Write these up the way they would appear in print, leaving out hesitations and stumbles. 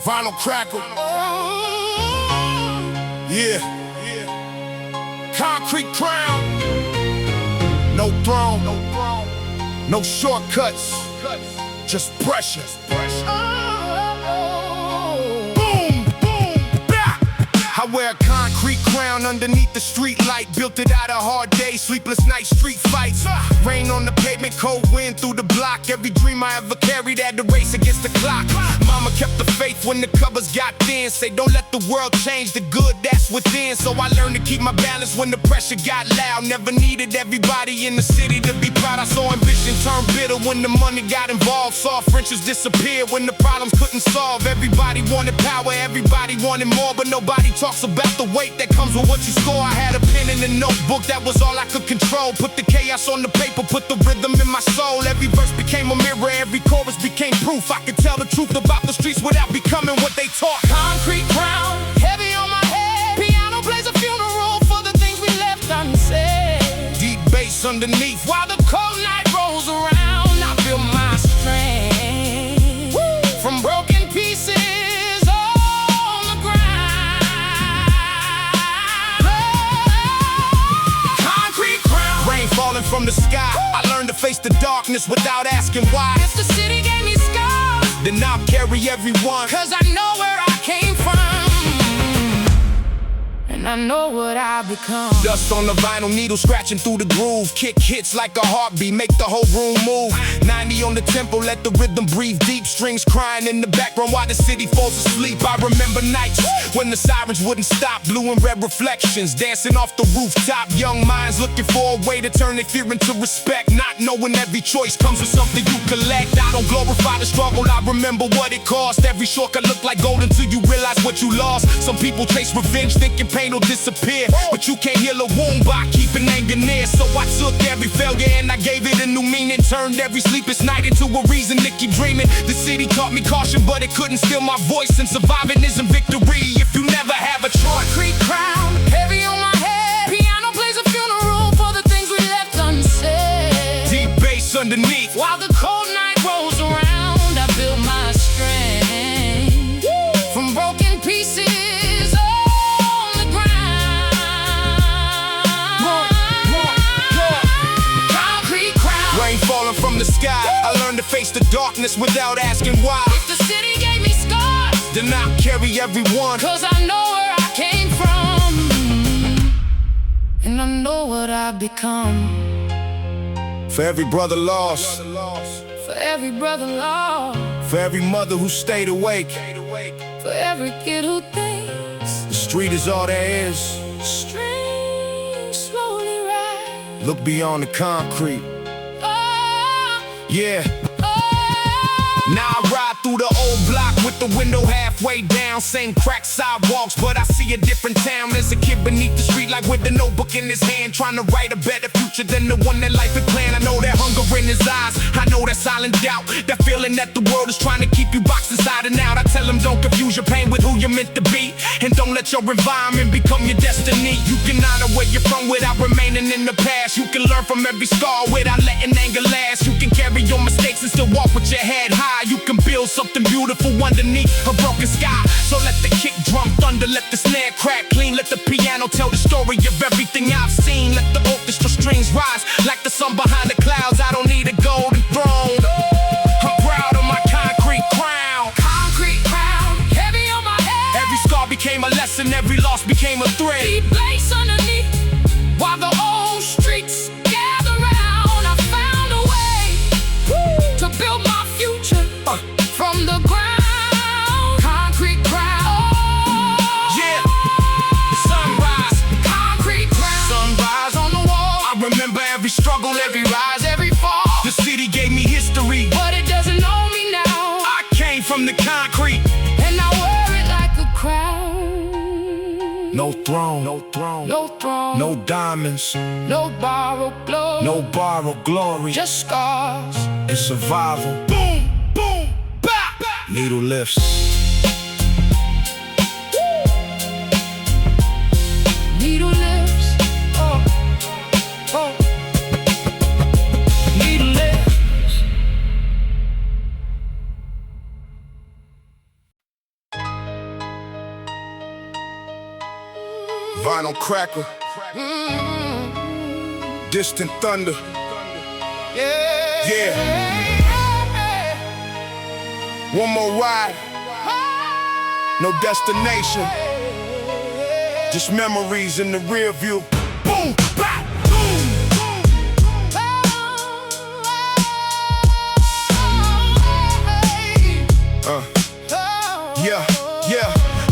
Vinyl crackle. Yeah. Concrete crown. No throne. No shortcuts. Just pressure. Boom, boom, bap. I wear a concrete crown underneath the street light. Built it out of hard days, sleepless nights, street fights. Rain on the pavement, cold wind through the block. Every dream I ever carried had to race against the clock. Mama kept the faith when the covers got thin. Say don't let the world change the good that's within. So I learned to keep my balance when the pressure got loud. Never needed everybody in the city to be proud. I saw ambition turn bitter when the money got involved. Saw friendships disappear when the problems couldn't solve. Everybody wanted power, everybody wanted more, but nobody talks about the weight that comes with what you score. I had a pen and a notebook, that was all I could control. Put the chaos on the paper, put the rhythm in my soul. Every verse became a mirror, every chorus became proof. I could tell the truth about the streets without becoming what they taught. Concrete crown, heavy on my head. Piano plays a funeral for the things we left unsaid. Deep bass underneath while the cold night rolls around. I feel my strength. Woo! From broken pieces on the ground. Concrete crown, rain falling from the sky. I learned to face the darkness without asking why. If the city gave me scars, then I'll carry everyone, 'cause I know where I came from, and I know what I become. Dust on the vinyl, needle scratching through the groove. Kick hits like a heartbeat, make the whole room move. 90 on the tempo, let the rhythm breathe deep. Strings crying in the background while the city falls asleep. I remember nights when the sirens wouldn't stop. Blue and red reflections dancing off the rooftop. Young minds looking for a way to turn their fear into respect. Not knowing every choice comes with something you collect. I don't glorify the struggle, I remember what it cost. Every shortcut looked like gold until you realize what you lost. Some people chase revenge thinking pain will disappear, but you can't heal a wound by keeping anger near. So I took every failure and I gave it a new meaning. Turned every sleepless night into a reason to keep dreaming. The city taught me caution, but it couldn't steal my voice. And surviving isn't victory if you never have a choice. Concrete crown, heavy on my head. Piano plays a funeral for the things we left unsaid. Deep bass underneath while the cold night rolls around. I build my strength from broken pieces. Falling from the sky, I learned to face the darkness without asking why. If the city gave me scars, then I'll carry everyone, 'cause I know where I came from, and I know what I've become. For every brother lost, for every brother lost, for every mother who stayed awake, for every kid who thinks the street is all there is. Streets slowly rise. Look beyond the concrete. Yeah. Now I ride through the old block with the window halfway down. Same cracked sidewalks, but I see a different town. There's a kid beneath the street like with a notebook in his hand, trying to write a better future than the one that life had planned. I know that hunger in his eyes, I know that silent doubt, that feeling that the world is trying to keep you boxed inside and out. I tell him don't confuse your pain with who you're meant to be, and don't let your environment become your destiny. You can honor where you're from without remaining in the past. You can learn from every scar without letting anger last. You can carry your mistakes and still walk with your head high. You can build something beautiful underneath a broken sky. So let the kick drum thunder, let the snare crack clean. Let the piano tell the story of everything I've seen. Let the orchestra strings rise like the sun behind the clouds. I don't need a golden throne, I'm proud of my concrete crown. Concrete crown, heavy on my head. Every scar became a lesson, every loss became a thread. Deep place underneath while the old streets gather round. I found a way to build my future from the ground. Concrete crown. Yeah. Sunrise. Concrete crown. Sunrise on the wall. I remember every struggle, every rise, every fall. The city gave me history, but it doesn't know me now. I came from the concrete, and I wear it like a crown. No throne, no throne, no throne, no diamonds, no borrowed glory, no borrowed glory, just scars and survival. Boom, boom, bap, needle lifts. Needle lifts, oh, oh, needle lifts. Vinyl cracker, distant thunder. Yeah. One more ride, no destination, just memories in the rear view. Boom bap, boom. Yeah.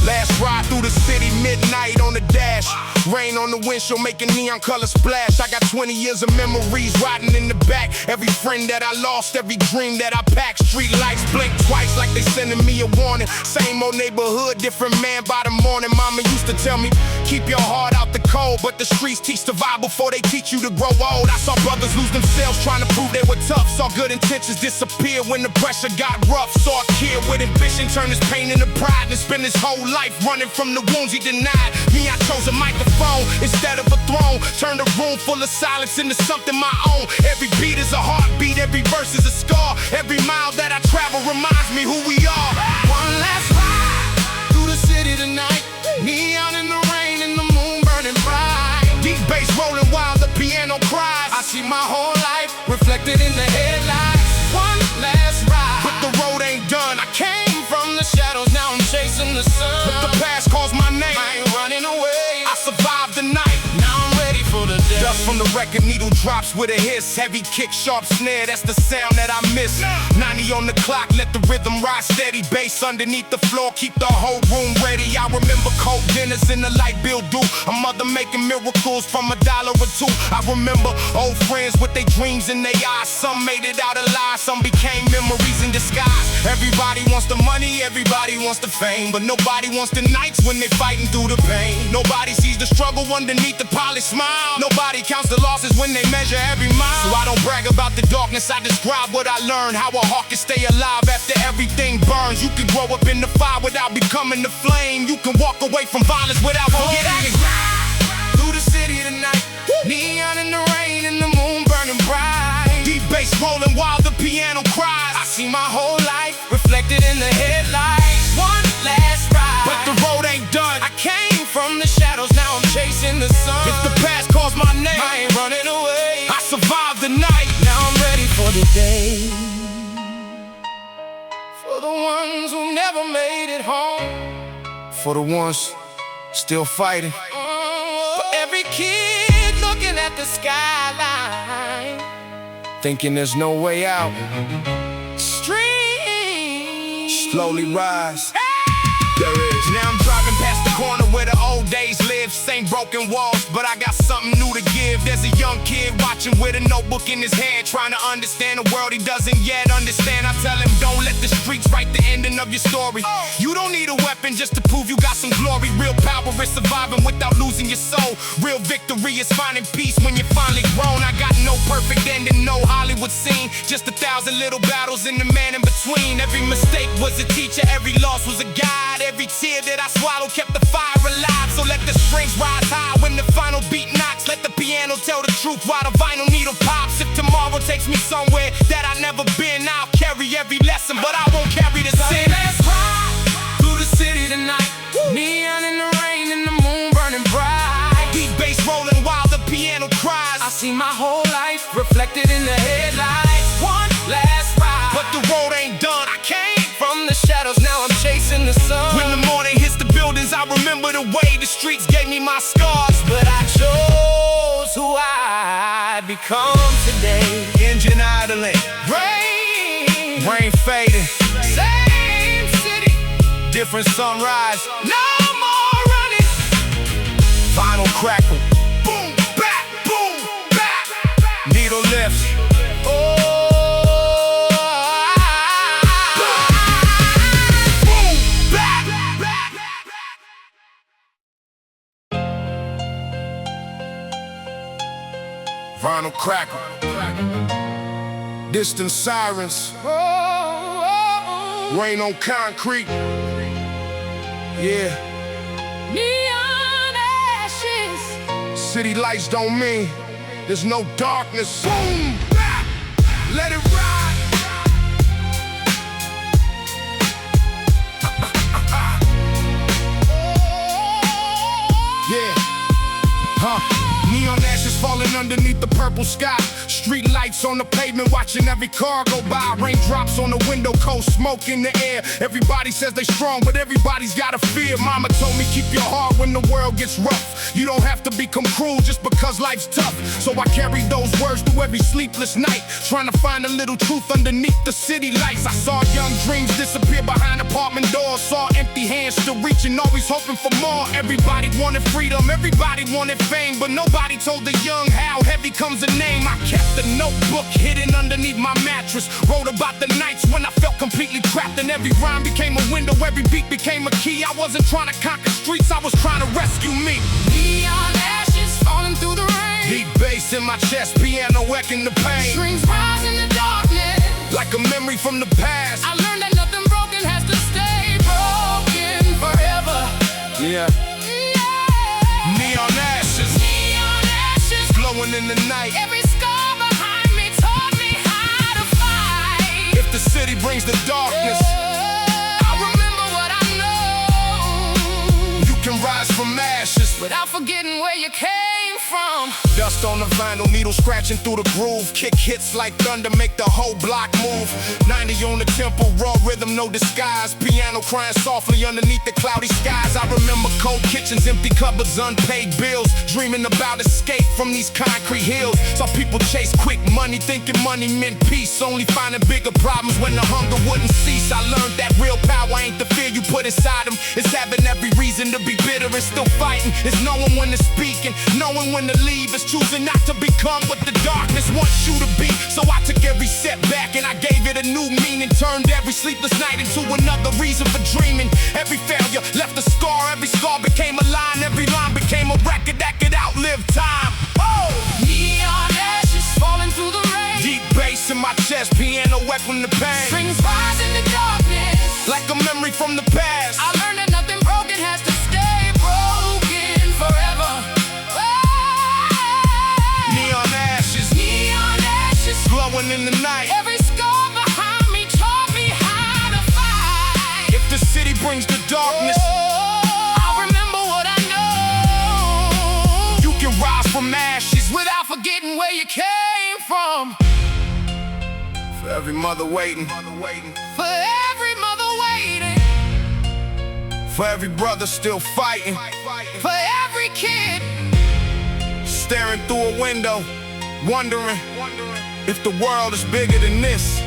Last ride through the city, midnight on the dash. Rain on the windshield, making neon color splash. I got 20 years of memories riding in the back. Every friend that I lost, every dream that I packed. Street lights blink twice like they sending me a warning. Same old neighborhood, different man by the morning. Mama used to tell me, keep your heart out the cold, but the streets teach survival before they teach you to grow old. I saw brothers lose themselves trying to prove they were tough. Saw good intentions disappear when the pressure got rough. Saw a kid with ambition turn his pain into pride and spend his whole life running from the wounds he denied. Me, I chose a microphone instead of a throne. Turned a room full of silence into something my own. Every beat is a heartbeat, every verse is a scar. Every mile that I travel reminds me who we are. One last ride through the city tonight. Neon in the rain and the moon burning bright. Deep bass rolling while the piano cries. I see my whole life reflected in the headlights. One last ride, but the road ain't done. I came from the shadows, now I'm chasing the sun. But the past calls my name, I ain't running away. I survived the night, now I'm ready for the day. Dust from the record, needle drops with a hiss. Heavy kick, sharp snare, that's the sound that I miss. 90 on the clock, let the rhythm ride steady. Bass underneath the floor, keep the whole room ready. I remember cold dinners in the light bill due. A mother making miracles from $1 or $2. I remember old friends with their dreams in their eyes. Some made it out alive, some became memories in disguise. Everybody wants the money, everybody wants the fame, but nobody wants the nights when they're fighting through the pain. Nobody sees the struggle underneath the polished smile. Nobody counts the losses when they measure every mile. So I don't brag about the darkness, I describe what I learned. How a hawk can stay alive after everything burns. You can grow up in the fire without becoming the flame. You can walk away from violence without forgetting. Through the city tonight, neon in the rain and the moon burning bright. Deep bass rolling while the piano cries. I see my whole life reflected in the headlights. One last ride, but the road ain't done. I came from the shadows, now I'm chasing the sun. If the past calls my name, I ain't running away. I survived the night, now I'm ready for the day. For the ones who never made it home. For the ones still fighting. For every kid looking at the skyline, thinking there's no way out. Streams slowly rise. There is. Now I'm driving past the corner where the old days live. Same broken walls, but I got something new to give. There's a young kid watching with a notebook in his hand, trying to understand a world he doesn't yet understand. I tell him, don't let the streets write the ending of your story. You don't need a weapon just to prove you got some glory. Real power is surviving without losing your soul. Real victory is finding peace when you're finally grown. I got no perfect ending, no Hollywood scene, just 1,000 little battles and the man in between. Every mistake was a teacher, every loss was a guide. Every tear that I swallowed kept the fire alive. So let the strings rise high when the final beat knocks. Let the piano tell the truth while the vinyl needle pops. If tomorrow takes me somewhere that I've never been, I'll carry every lesson, but I won't carry the sin. Let's ride through the city tonight. Neon in the rain and the moon burning bright. Deep bass rolling while the piano cries. I see my whole life reflected in the headlights. One last ride, but the road ain't done. I came from the shadows, now I'm chasing the sun. When the morning hits the buildings, I remember the way the streets gave me my scars. But I chose who I become today. Engine idling, rain fading, same city, different sunrise. No more running. Vinyl crackle, boom bap, needle lifts. Vinyl crackle, distant sirens, rain on concrete, yeah. Neon ashes, city lights don't mean there's no darkness. Boom bap, let it ride. Yeah. underneath the purple sky. Street lights on the pavement, watching every car go by. Raindrops on the window, cold smoke in the air. Everybody says they strong, but everybody's got a fear. Mama told me keep your heart when the world gets rough. You don't have to become cruel just because life's tough. So I carry those words through every sleepless night, trying to find a little truth underneath the city lights. I saw young dreams disappear behind apartment doors, saw empty hands still reaching, always hoping for more. Everybody wanted freedom, everybody wanted fame, but nobody told the young how heavy comes a name. I kept the notebook hidden underneath my mattress, wrote about the nights when I felt completely trapped, and every rhyme became a window, every beat became a key. I wasn't trying to conquer streets, I was trying to rescue me. Neon ashes falling through the rain, Deep bass in my chest, piano echoing the pain. strings rise in the darkness, Like a memory from the past. I learned that nothing broken has to stay broken forever. Yeah. Yeah. Neon ashes, Neon ashes, glowing in the night. every scar behind me taught me how to fight. If the city brings the darkness, I'll remember what I know, you can rise from ashes. without forgetting where you came from. Dust on the vinyl, needle scratching through the groove. Kick hits like thunder, make the whole block move. 90 on the tempo, raw rhythm, no disguise. Piano crying softly underneath the cloudy skies. I remember cold kitchens, empty cupboards, unpaid bills. Dreaming about escape from these concrete hills. Saw people chase quick money, thinking money meant peace. Only finding bigger problems when the hunger wouldn't cease. I learned that real power ain't the fear you put inside them. It's having every reason to be bitter and still fighting. It's knowing when to speak and knowing when to leave. It's choosing not to become what the darkness wants you to be. So I took every setback and I gave it a new meaning. Turned every sleepless night into another reason for dreaming. Every failure left a scar, every scar became a line. Every line became a record that could outlive time. Oh! Neon ashes falling through the rain, Deep bass in my chest, piano echoing the pain. strings rise in the darkness, Like a memory from the past. I learned that nothing broken has to stay broken forever. Neon ashes, Neon ashes, glowing in the night. every scar behind me taught me how to fight. If the city brings the darkness, I'll remember what I know, you can rise from ashes. without forgetting where you came from. For every mother waiting, For every mother waiting, for every brother still fighting, for every kid staring through a window, wondering if the world is bigger than this.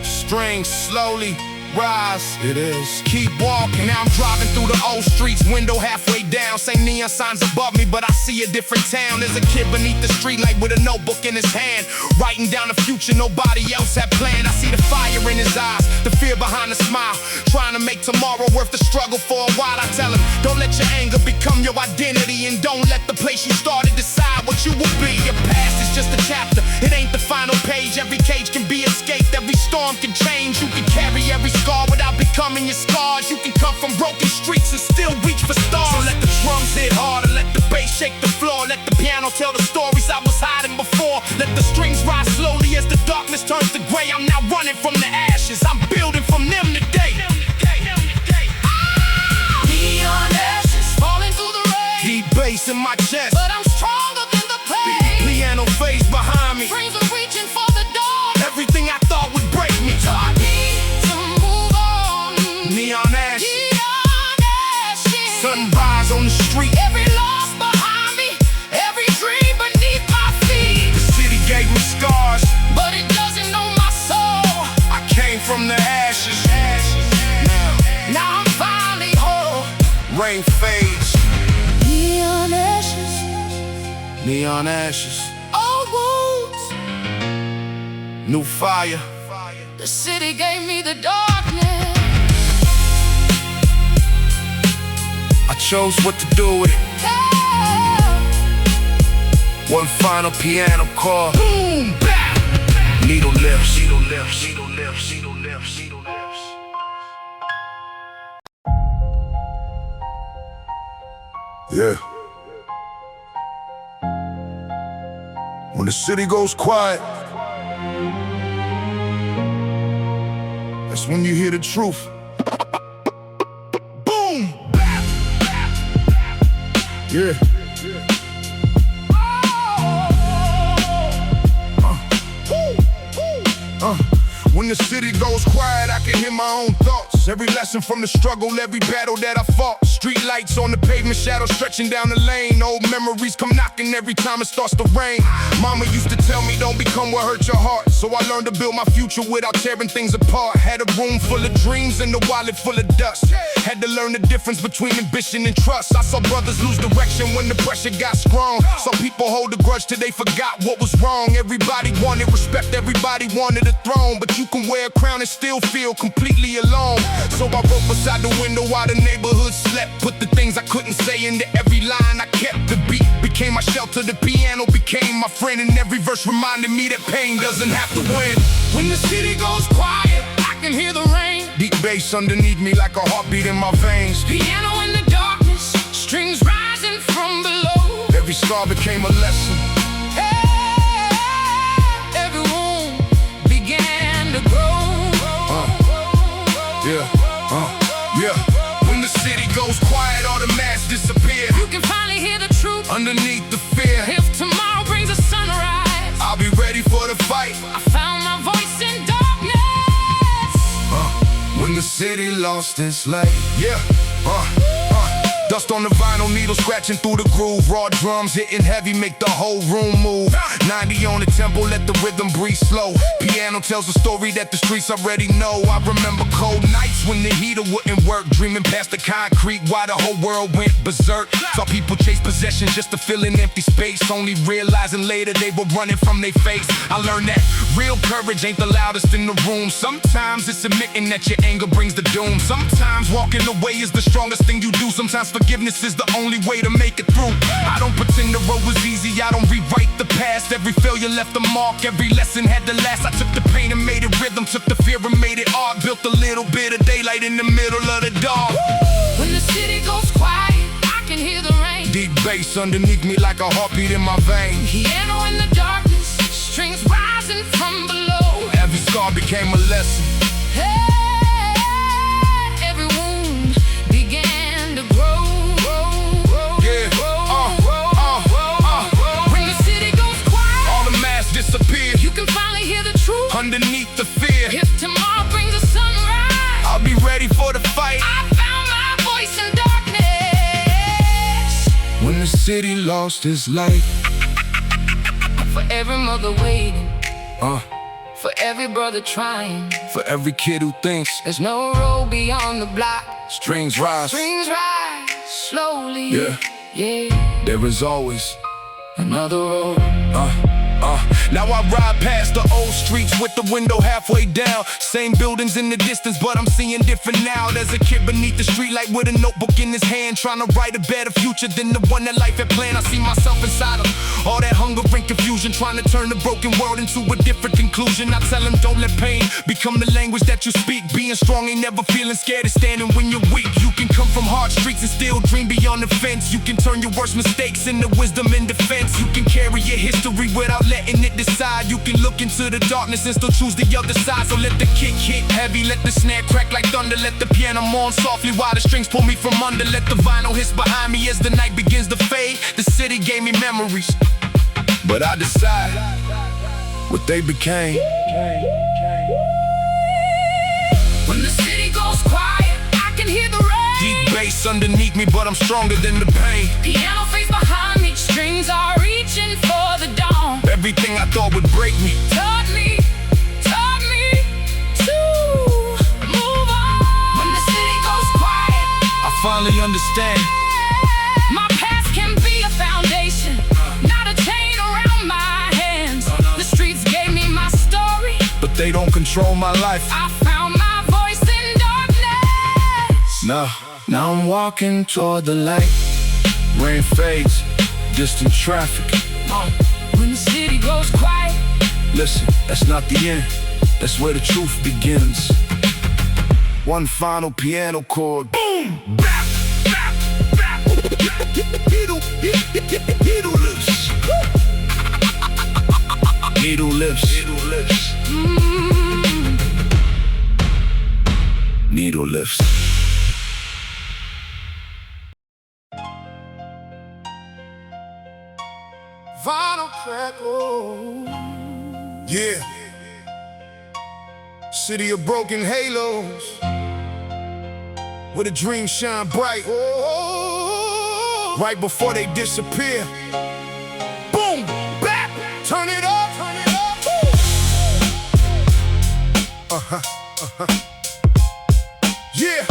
Strings slowly rise, it is. Keep walking, now I'm driving through the old streets, window halfway down. Same neon signs above me, but I see a different town. There's a kid beneath the streetlight with a notebook in his hand, writing down the future nobody else had planned. I see the fire in his eyes, the fear behind the smile, trying to make tomorrow worth the struggle for a while. I tell him, don't let your anger become your identity, and don't let the place you started decide what you will be. Your past is just a chapter, it ain't the final page. Every cage can be escaped, every storm can change. You can carry every scar without becoming your scars. You can come from broken streets and still reach for stars. So let the drums hit harder, let the bass shake the floor, let the piano tell the stories I was hiding before. Let the strings rise slowly as the darkness turns to gray. I'm not running from the ashes, I'm building from them today. neon ashes falling through the rain, Deep bass in my chest, but I'm stronger than the pain. piano phase behind me. Dreams are reaching for the dawn, Everything I thought would break me. taught me to move on. Neon ashes, Neon ashes, sunrise on the street. every loss behind me, every dream beneath my feet. The city gave me scars, But it doesn't know my soul. I came from the ashes. Now I'm finally whole. Rain fades, Neon ashes, neon ashes, old wounds. new fire. The city gave me the darkness. I chose what to do with it. Yeah. One final piano chord. Boom Bap. Needle lifts, needle lifts, needle lifts, needle lifts, needle lifts. Yeah. When the city goes quiet, that's when you hear the truth. Boom! Yeah. When the city goes quiet, I can hear my own thoughts. Every lesson from the struggle, every battle that I fought. Street lights on the pavement, shadows stretching down the lane. Old memories come knocking every time it starts to rain. Mama used to tell me, don't become what hurt your heart. So I learned to build my future without tearing things apart. Had a room full of dreams and a wallet full of dust. Had to learn the difference between ambition and trust. I saw brothers lose direction when the pressure got strong. Some people hold a grudge till they forgot what was wrong. Everybody wanted respect, everybody wanted a throne. But you can wear a crown and still feel completely alone. So I wrote beside the window while the neighborhood slept. Put the things I couldn't say into every line I kept. The beat became my shelter, the piano became my friend. And every verse reminded me that pain doesn't have to win. When the city goes quiet, I can hear the rain. Deep bass underneath me like a heartbeat in my veins. Piano in the darkness, strings rising from below. Every scar became a lesson. Every wound began to grow. Yeah. When the city goes quiet, all the masks disappear. You can finally hear the truth Underneath the fear, if tomorrow brings a sunrise. I'll be ready for the fight. I found my voice in darkness. When the city lost its light. Yeah. Dust on the vinyl, needle scratching through the groove. Raw drums hitting heavy, make the whole room move. 90 on the tempo, let the rhythm breathe slow. Piano tells a story that the streets already know. I remember cold nights when the heater wouldn't work. Dreaming past the concrete while the whole world went berserk. Saw people chase possession just to fill an empty space. Only realizing later they were running from their face. I learned that real courage ain't the loudest in the room. Sometimes it's admitting that your anger brings the doom. Sometimes walking away is the strongest thing you do. Sometimes forgiveness is the only way to make it through. I don't pretend the road was easy, I don't rewrite the past. Every failure left a mark, every lesson had to last. I took the pain and made it rhythm, took the fear and made it art. Built a little bit of daylight in the middle of the dark. When the city goes quiet, I can hear the rain. Deep bass underneath me like a heartbeat in my veins. Piano in the darkness, strings rising from below. Every scar became a lesson. Every wound began to grow. When the city goes quiet, All the masks disappear. you can finally hear the truth Underneath the fear, if tomorrow brings a sunrise. I'll be ready for the fight. I found my voice in darkness. When the city lost its light. For every mother waiting, for every brother trying, For every kid who thinks there's no road beyond the block. strings rise. Strings rise slowly. Yeah. There is always Another road. Now I ride past the old streets with the window halfway down. Same buildings in the distance, but I'm seeing different now. There's a kid beneath the streetlight with a notebook in his hand, trying to write a better future than the one that life had planned. I see myself inside him, all that hunger and confusion, trying to turn the broken world into a different conclusion. I tell him don't let pain become the language that you speak. Being strong ain't never feeling scared of standing when you're weak. You can come from hard streets and still dream beyond the fence. You can turn your worst mistakes into wisdom and defense. You can carry your history without letting it decide. You can look into the darkness and still choose the other side. So let the kick hit heavy, let the snare crack like thunder. Let the piano mourn softly while the strings pull me from under. Let the vinyl hiss behind me as the night begins to fade. The city gave me memories, but I decide what they became. When the city goes quiet, I can hear the rain. Deep bass underneath me, but I'm stronger than the pain. Piano face behind me, strings are reaching for the dawn. Everything I thought would break me Taught me to move on. When the city goes quiet, I finally understand. my past can be a foundation, not a chain around my hands. The streets gave me my story, But they don't control my life. I found my voice in darkness. Now I'm walking toward the light. Rain fades, distant traffic. When the city goes quiet, Listen, that's not the end. That's where the truth begins. One final piano chord. Boom! Bap! Bap! Bap! Needle lifts. Needle lifts. Needle lifts. Needle lifts. vinyl crackle. Yeah. City of broken halos, where the dreams shine bright, right before they disappear. Boom Bap, turn it up, yeah.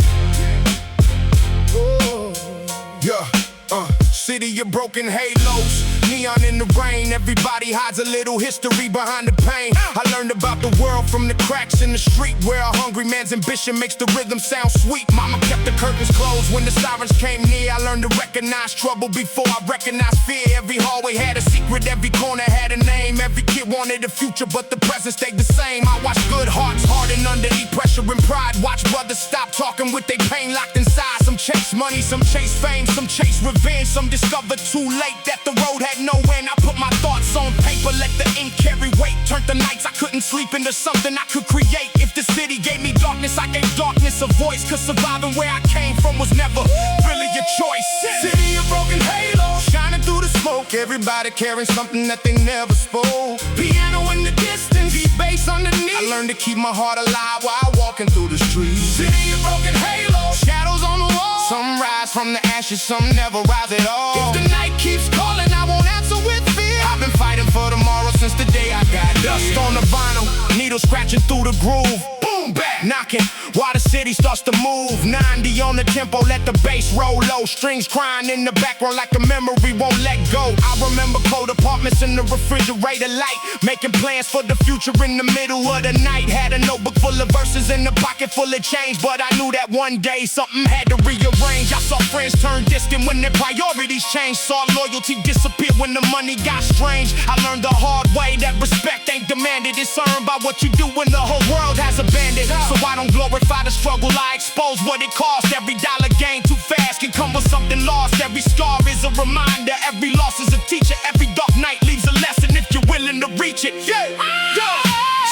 City of broken halos, neon in the rain. Everybody hides a little history behind the pain. I learned about the world from the cracks in the street, where a hungry man's ambition makes the rhythm sound sweet. Mama kept the curtains closed when the sirens came near. I learned to recognize trouble before I recognized fear. Every hallway had a secret, every corner had a name. Every kid wanted a future, but the present stayed the same. I watched good hearts harden underneath pressure and pride. Watch brothers stop talking with their pain locked inside. Some chase money, some chase fame, some chase revenge. Some discovered too late that the road had no end. I put my thoughts on paper, let the ink carry weight. Turned the nights I couldn't sleep into something I could create. If the city gave me darkness, I gave darkness a voice. Cause surviving where I came from was never really a choice. City of broken halos, shining through the smoke. Everybody carrying something that they never spoke. Piano in the distance, deep bass underneath. I learned to keep my heart alive while walking through the streets. City of broken halos, shadows on the wall. Some rise from the ashes, some never rise at all. If the night keeps calling, I won't answer with fear. I've been fighting for tomorrow since the day I got dust on the vinyl, needles scratching through the groove. Boom Bap, knocking while the city starts to move. 90 on the tempo, let the bass roll low. Strings crying in the background like a memory won't let go. I remember cold apartments in the refrigerator light, making plans for the future in the middle of the night. Had a notebook full of verses in a pocket full of change, but I knew that one day something had to rearrange. I saw friends turn distant when their priorities changed. Saw loyalty disappear when the money got strange. I learned the hard way that respect ain't demanded. It's earned by what you do when the whole world has abandoned. So I don't glorify the struggle, I expose what it costs. Every dollar gained too fast can come with something lost. Every scar is a reminder, every loss is a teacher. Every dark night leaves a lesson if you're willing to reach it. Yeah,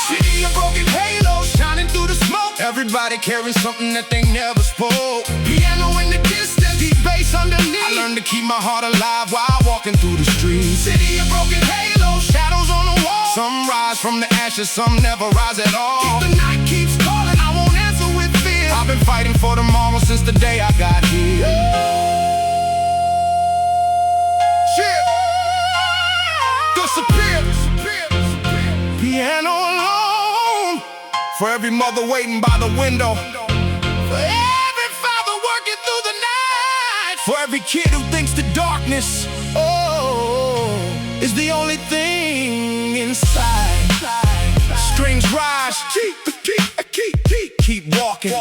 City of broken halos, shining through the smoke. Everybody carrying something that they never spoke. Piano in the distance, deep bass underneath. I learned to keep my heart alive while walking through the streets. City of broken halos, shadows on the wall. Some rise from the ashes, some never rise at all. If the night keeps calling, I won't answer with fear. I've been fighting for tomorrow since the day I got here. Disappear. Piano alone. For every mother waiting by the window. For every father working through the night. For every kid who thinks the darkness, is the only thing inside. Strings rise, keep walking.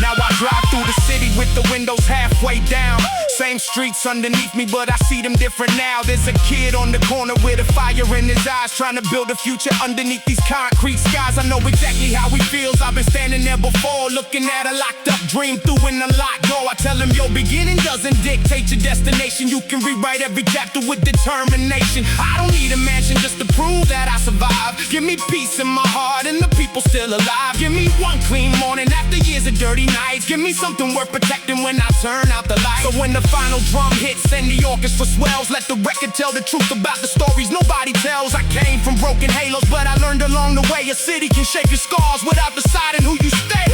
Now I drive through the city with the windows halfway down. Same streets underneath me, but I see them different now. There's a kid on the corner with a fire in his eyes, trying to build a future underneath these concrete skies. I know exactly how he feels. I've been standing there before, looking at a locked up dream through an unlocked door. I tell him your beginning doesn't dictate your destination. You can rewrite every chapter with determination. I don't need a mansion just to prove that I survived. Give me peace in my heart and the people still alive. Give me one clean morning after years of dirty nights. Give me something worth protecting when I turn out the light. So when the final drum hits and the orchestra swells, let the record tell the truth about the stories nobody tells. I came from broken halos, but I learned along the way a city can shape your scars without deciding who you stay.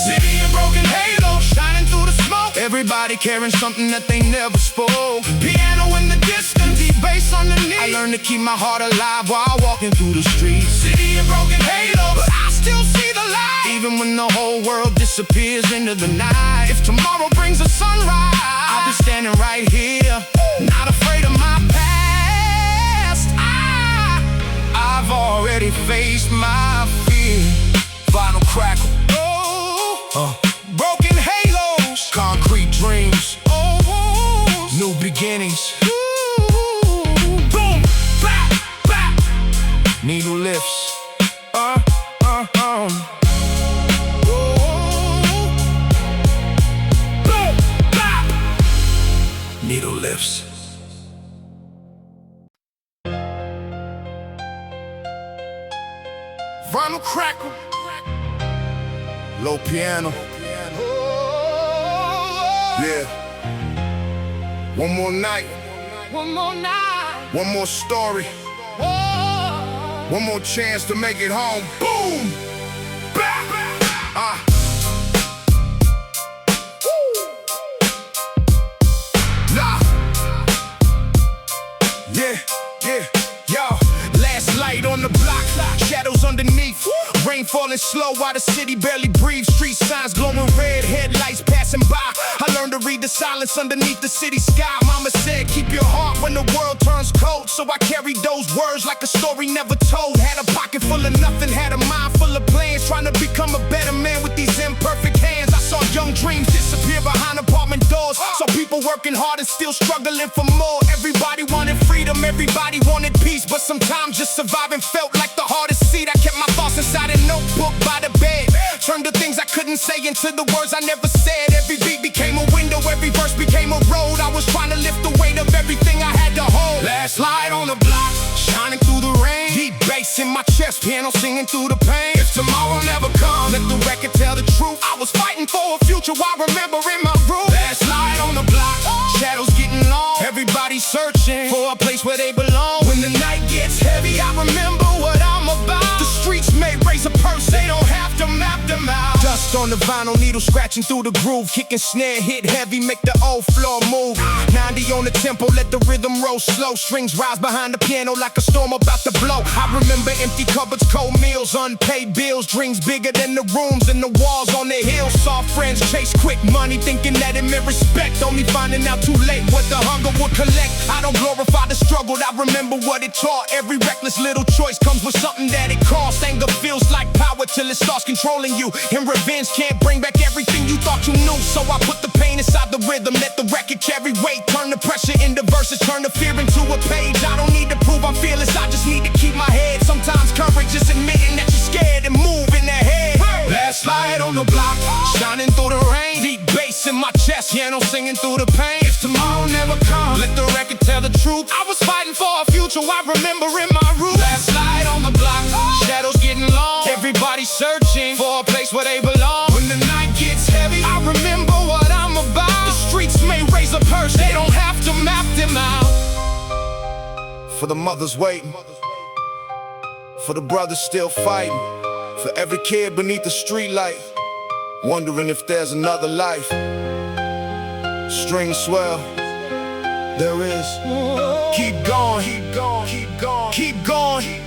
City of broken halos, shining through the smoke. Everybody carrying something that they never spoke. Piano in the distance, deep bass underneath. I learned to keep my heart alive while walking through the streets. City of broken halos, but I still see the light. Even when the whole world disappears into the night. If tomorrow brings a sunrise, I'll be standing right here, not afraid of my past. I've already faced my fear. Final crackle. Broken halos, concrete dreams, new beginnings. Boom Bap, bap. Needle lifts. Boom Bap. Needle lifts. Vinyl crackle. Low piano. Yeah. One more night. One more night. One more story, one more chance to make it home. Boom Bap. Yeah, yo. Last light on the block, shadows underneath. Rain falling slow while the city barely breathes. Street signs glowing red, headlights passing by. I learned to read the silence underneath the city sky. Mama said, keep your heart when the world turns cold. So I carried those words like a story never told. Had a pocket full of nothing, had a mind full of plans. Trying to become a better man with these imperfect hands. I saw young dreams disappear behind apartment doors. Saw people working hard and still struggling for more. Everybody wanted freedom, everybody wanted peace. But sometimes just surviving felt like the hardest seat. I kept my thoughts inside a notebook by the bed. Turned the things I couldn't say into the words I never said. Every beat became a window, every verse became a road. I was trying to lift the weight of everything I had to hold. Last light on the block, shining through the rain. Deep bass in my chest, piano singing through the pain. If tomorrow never comes, let the record tell the truth. I was fighting for a future while remembering my roots. Last light on the block, shadows getting long. Everybody searching for a place where they belong. When the night gets heavy, I remember what I'm about. The streets may raise a purse, they don't have to map them out. Dust on the vinyl, needle scratching through the groove. Kicking snare, hit heavy, make the old floor move. 90 on the tempo, let the rhythm roll slow. Strings rise behind the piano like a storm about to blow. I remember empty cupboards, cold meals, unpaid bills. Dreams bigger than the rooms and the walls on the hill. Saw friends chase quick money, thinking that it meant respect. Only finding out too late what the hunger would collect. I don't glorify the struggle, I remember what it taught. Every reckless little choice comes with something that it costs. Anger feels like power till it starts controlling you. And revenge can't bring back everything you thought you knew. So I put the pain inside the rhythm, let the record carry weight. Turn the pressure into verses, turn the fear into a page. I don't need to prove I'm fearless, I just need to keep my head. Sometimes courage is admitting that you're scared and moving ahead. Last light on the block, shining through the rain. Deep bass in my chest, piano singing through the pain. If tomorrow never comes, let the record tell the truth. I was fighting for a future while remembering my roots. Last light on the block, shadows getting long. Everybody searching for a place where they belong. When the night gets heavy, I remember what I'm about. The streets may raise a purse, they don't have to map them out. For the mothers waiting, for the brothers still fighting, for every kid beneath the streetlight, wondering if there's another life. Strings swell, there is. Keep going, keep going, keep going, keep going.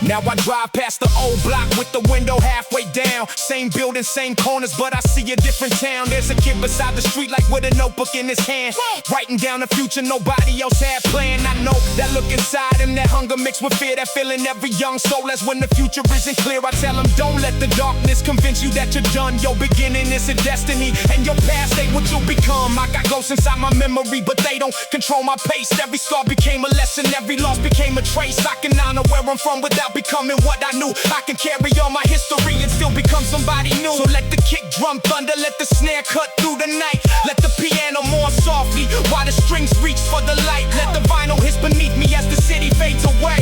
Now I drive past the old block with the window halfway down. Same building, same corners, but I see a different town. There's a kid beside the street like with a notebook in his hand, writing down the future nobody else had planned. I know that look inside him, that hunger mixed with fear, that feeling every young soul has when the future isn't clear. I tell him don't let the darkness convince you that you're done. Your beginning is a destiny, and your past ain't what you'll become. I got ghosts inside my memory, but they don't control my pace. Every scar became a lesson, every loss became a trace. I can honor where I'm from without becoming what I knew. I can carry on my history and still become somebody new. So let the kick drum thunder, let the snare cut through the night. Let the piano more softly while the strings reach for the light. Let the vinyl hiss beneath me as the city fades away.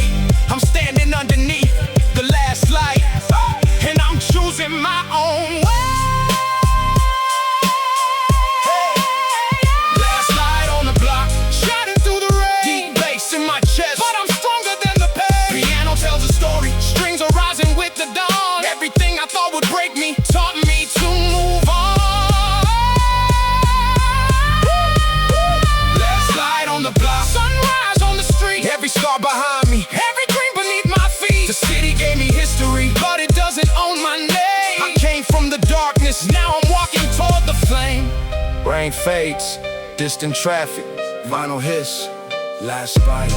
I'm standing underneath the last light, and I'm choosing my own way. Last light on the block, shining through the rain. Deep bass in my chest, but I'm stronger than the pain. Piano tells a story, strings are rising with the dawn. Everything I thought would break me taught me to move on. Last light on the block, sunrise on the street. Every scar behind me, every dream beneath my feet. The city gave me history, but it doesn't own my name. I came from the darkness, now I'm walking toward the flame. Rain fades, distant traffic, vinyl hiss. Last bite,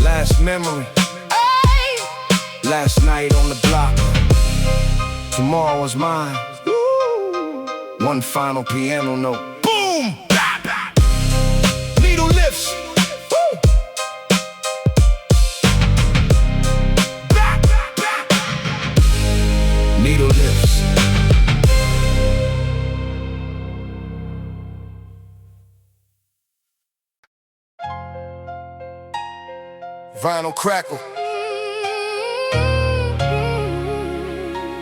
last memory. Last night on the block, tomorrow is mine. One final piano note. Boom! Bap, bap. Needle lifts. Woo! Bap, bap, bap. Needle lifts. Vinyl crackle.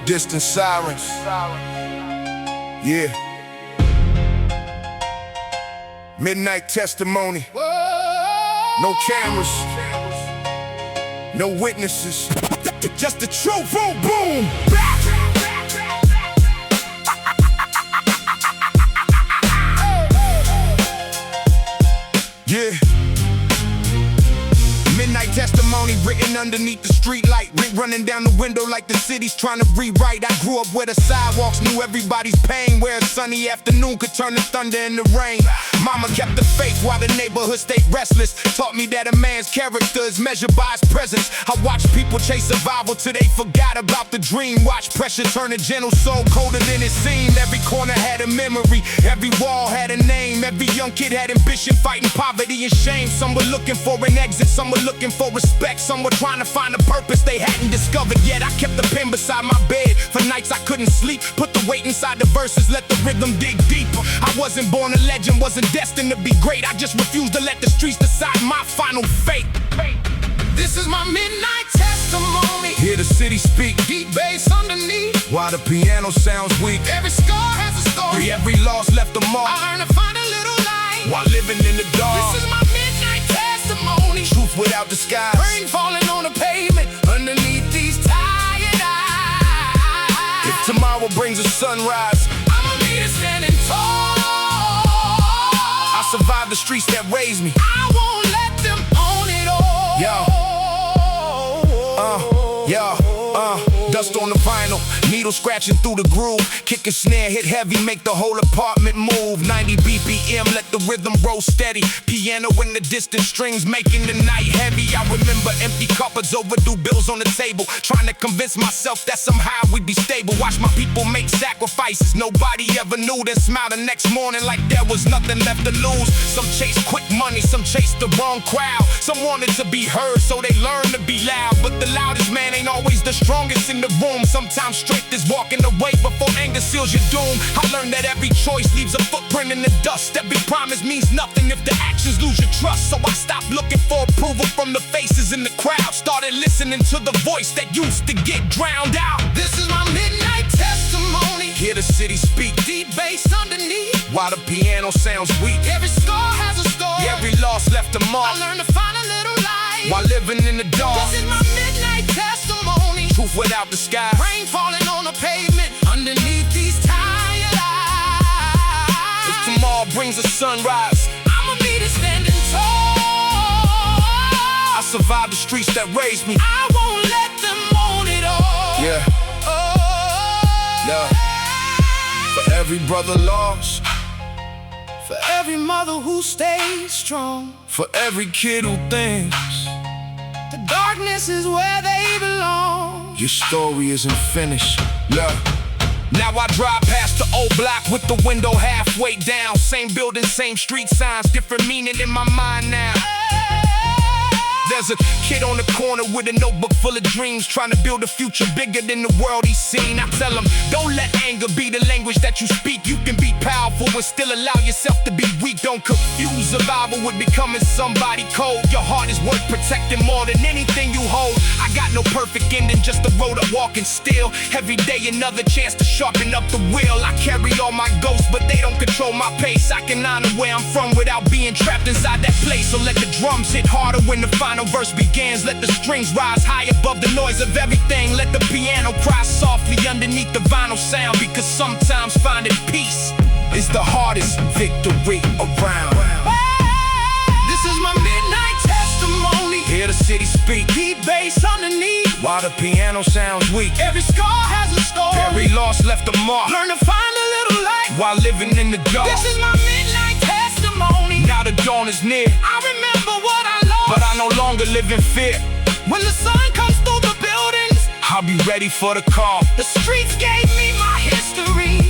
Distant sirens. Yeah. Midnight testimony. No cameras, no witnesses, just the truth. Boom, boom, bap. Yeah. Midnight testimony written underneath the street light. Rent running down the window like the city's trying to rewrite. I grew up where the sidewalks knew everybody's pain, where a sunny afternoon could turn to thunder in the rain. Mama kept the faith while the neighborhood stayed restless. Taught me that a man's character is measured by his presence. I watched people chase survival till they forgot about the dream. Watch pressure turn a gentle soul colder than it seemed. Every corner had a memory, every wall had a name. Every young kid had ambition, fighting poverty and shame. Some were looking for an exit, some were looking for respect. Some were trying to find a purpose they hadn't discovered yet. I kept the pen beside my bed for nights I couldn't sleep. Put the weight inside the verses, let the rhythm dig deeper. I wasn't born a legend, wasn't destined to be great. I just refused to let the streets decide my final fate. This is my midnight testimony. Hear the city speak, deep bass underneath, while the piano sounds weak. Every scar has a story, every loss left a mark. I learned to find a little light while living in the dark. This is my midnight testimony. Truth without disguise, rain falling on the pavement underneath these tired eyes. If tomorrow brings a sunrise, I'ma be there standing tall. I survived the streets that raised me, I won't let them own it all. Dust on the vinyl, needle scratching through the groove. Kick and snare hit heavy, make the whole apartment move. 90 BPM, let the rhythm roll steady. Piano in the distant strings, making the night heavy. I remember empty cupboards, overdue bills on the table, trying to convince myself that somehow we'd be stable. Watch my people make sacrifices nobody ever knew, then smile the next morning like there was nothing left to lose. Some chase quick money, some chase the wrong crowd. Some wanted to be heard, so they learned to be loud. But the loudest man ain't always the strongest in the room. Sometimes strength is walking away before anger seals your doom. I learned that every choice leaves a footprint in the dust. Every promise means nothing if the actions lose your trust. So I stopped looking for approval from the faces in the crowd, started listening to the voice that used to get drowned out. This is my midnight testimony. Hear the city speak, deep bass underneath, while the piano sounds weak. Every scar has a story, every loss left a mark. I learned to find a little light while living in the dark. This is my midnight testimony. Truth without disguise, rain falling on the pavement underneath these tired eyes. If tomorrow brings a sunrise, I'ma be there standing tall. I survived the streets that raised me, I won't let them own it all. Yeah. For every brother lost, for every mother who stays strong, for every kid who thinks the darkness is where they belong. Your story isn't finished. Look. Now I drive past the old block with the window halfway down. Same building, same street signs, different meaning in my mind now. There's a kid on the corner with a notebook full of dreams, trying to build a future bigger than the world he's seen. I tell him, don't let anger be the language that you speak. You can be powerful and still allow yourself to be weak. Don't confuse survival with becoming somebody cold. Your heart is worth protecting more than anything you hold. I got no perfect ending, just a road I'm walking still. Every day another chance to sharpen up the wheel. I carry all my ghosts, but they don't control my pace. I can honor where I'm from without being trapped inside that place. So let the drums hit harder when the final verse begins. Let the strings rise high above the noise of everything. Let the piano cry softly underneath the vinyl sound, because sometimes finding peace is the hardest victory around. This is my midnight testimony. Hear the city speak, deep bass underneath, while the piano sounds weak. Every scar has a story, every loss left a mark. Learn to find a little light while living in the dark. This is my midnight testimony. Now the dawn is near, I remember what I lost, but I no longer live in fear. When the sun comes through the buildings, I'll be ready for the call. The streets gave me my history.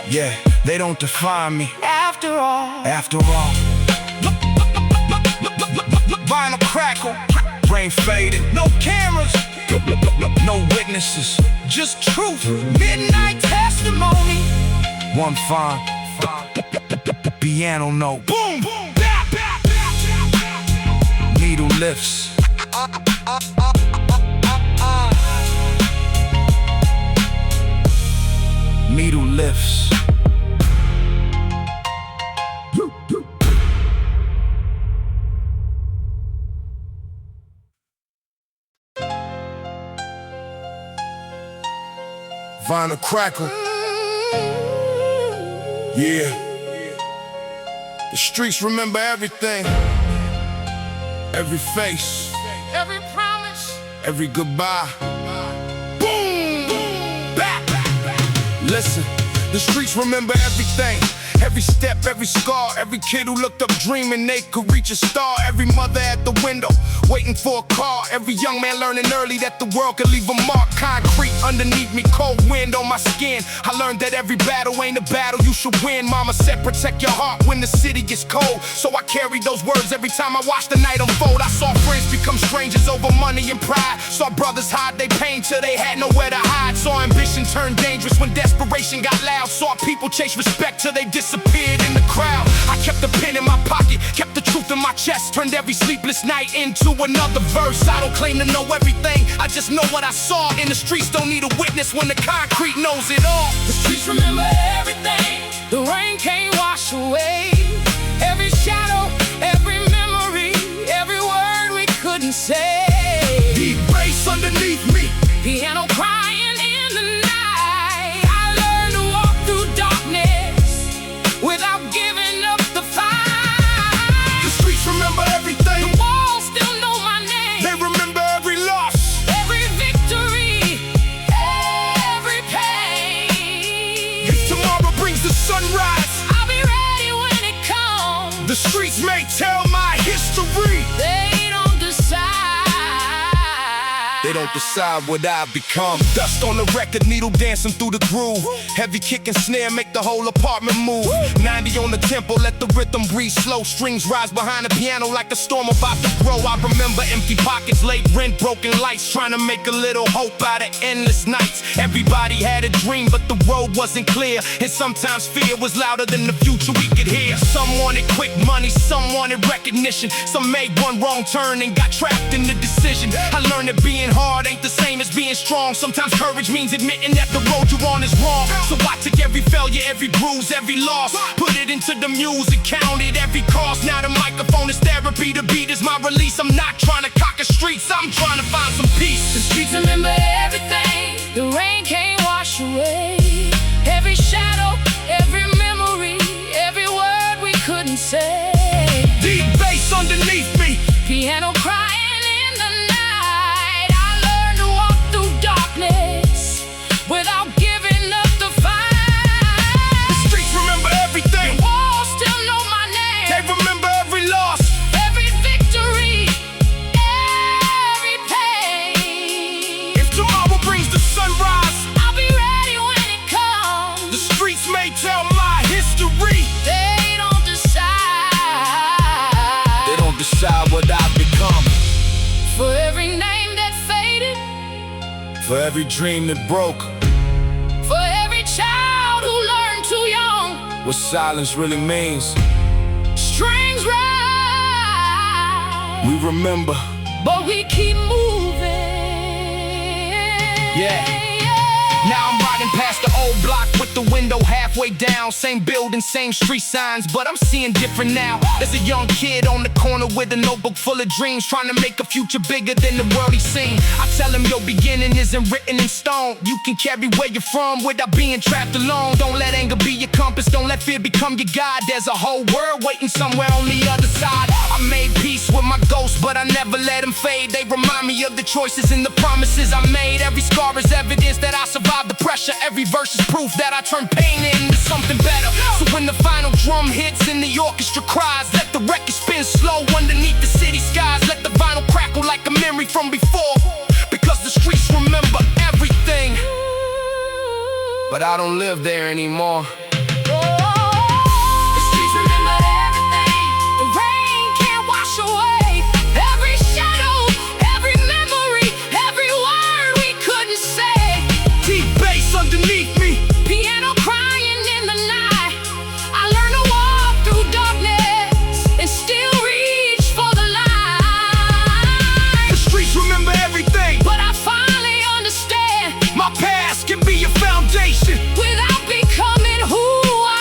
Yeah, they don't define me. After all. Vinyl crackle, brain faded. No cameras, no witnesses, just truth. Midnight testimony. One fine piano note. Boom, boom, bap, bap, bap, bap. Needle lifts. Needle lifts. Vinyl crackle. Yeah. The streets remember everything. Every face, every promise, every goodbye. Boom Bap. Listen, the streets remember everything. Every step, every scar, every kid who looked up dreaming they could reach a star. Every mother at the window, waiting for a car. Every young man learning early that the world could leave a mark. Concrete underneath me, cold wind on my skin. I learned that every battle ain't a battle you should win. Mama said protect your heart when the city gets cold. So I carried those words every time I watched the night unfold. I saw friends become strangers over money and pride. Saw brothers hide their pain till they had nowhere to hide. Saw ambition turn dangerous when desperation got loud. Saw people chase respect till they disappeared in the crowd. I kept the pen in my pocket, kept the truth in my chest. Turned every sleepless night into another verse. I don't claim to know everything, I just know what I saw. In the streets don't need a witness when the concrete knows it all. The streets remember everything. The rain can't wash away every shadow, every memory, every word we couldn't say. Deep bass underneath me, piano crying in the night. I learned to walk through darkness without giving up the fight. the streets remember everything. The walls still know my name. They remember every loss, every victory, every pain. if tomorrow brings the sunrise, I'll be ready when it comes. the streets may tell my history. They don't decide. They don't decide what I've become. Dust on the record, needle dancing through the groove. Heavy kick and snare make the whole apartment move. 90 on the tempo, let the rhythm breathe slow. Strings rise behind the piano like a storm about to grow. I remember empty pockets, late rent, broken lights, trying to make a little hope out of endless nights. Everybody had a dream, but the road wasn't clear. And sometimes fear was louder than the future we could hear. Some wanted quick money, some wanted recognition. Some made one wrong turn and got trapped in the decision. I learned that being hard ain't the same as being strong. Sometimes courage means admitting that the road you're on is wrong. So I took every failure, every bruise, every loss, put it into the music, counted every cost. Now the microphone is therapy, the beat is my release. I'm not trying to cock the streets, I'm trying to find some peace. The streets remember everything. The rain can't wash away every shadow, every memory, every word we couldn't say. Deep bass underneath me, piano crying in the night. I learned to walk through darkness without giving up the fight. the streets remember everything. The walls still know my name. They remember every loss, every victory, every pain. if tomorrow brings the sunrise, I'll be ready when it comes. the streets may tell my history. They don't decide. They don't decide what I've become. For every name that faded, For every dream that broke, for every child who learned too young, what silence really means, strings rise, we remember. but we keep moving. Yeah. Now I'm riding past the old block with the window halfway down. Same building, same street signs, but I'm seeing different now. There's a young kid on the corner with a notebook full of dreams, trying to make a future bigger than the world he's seen. I tell him your beginning isn't written in stone. You can carry where you're from without being trapped alone. Don't let anger be your compass, don't let fear become your guide. There's a whole world waiting somewhere on the other side. I made peace with my ghosts, but I never let them fade. They remind me of the choices and the promises I made. Every scar is evidence that I survived the pressure. Every verse is proof that I turned pain into something better. So when the final drum hits and the orchestra cries, let the record spin slow underneath the city skies. Let the vinyl crackle like a memory from before, because the streets remember everything. But I don't live there anymore. The streets remember everything. The rain can't wash away every shadow, every memory, every word we couldn't say. Deep bass underneath me, Piano crying in the night. I learned to walk through darkness and still reach for the light. the streets remember everything. But I finally understand, My past can be your foundation. without becoming who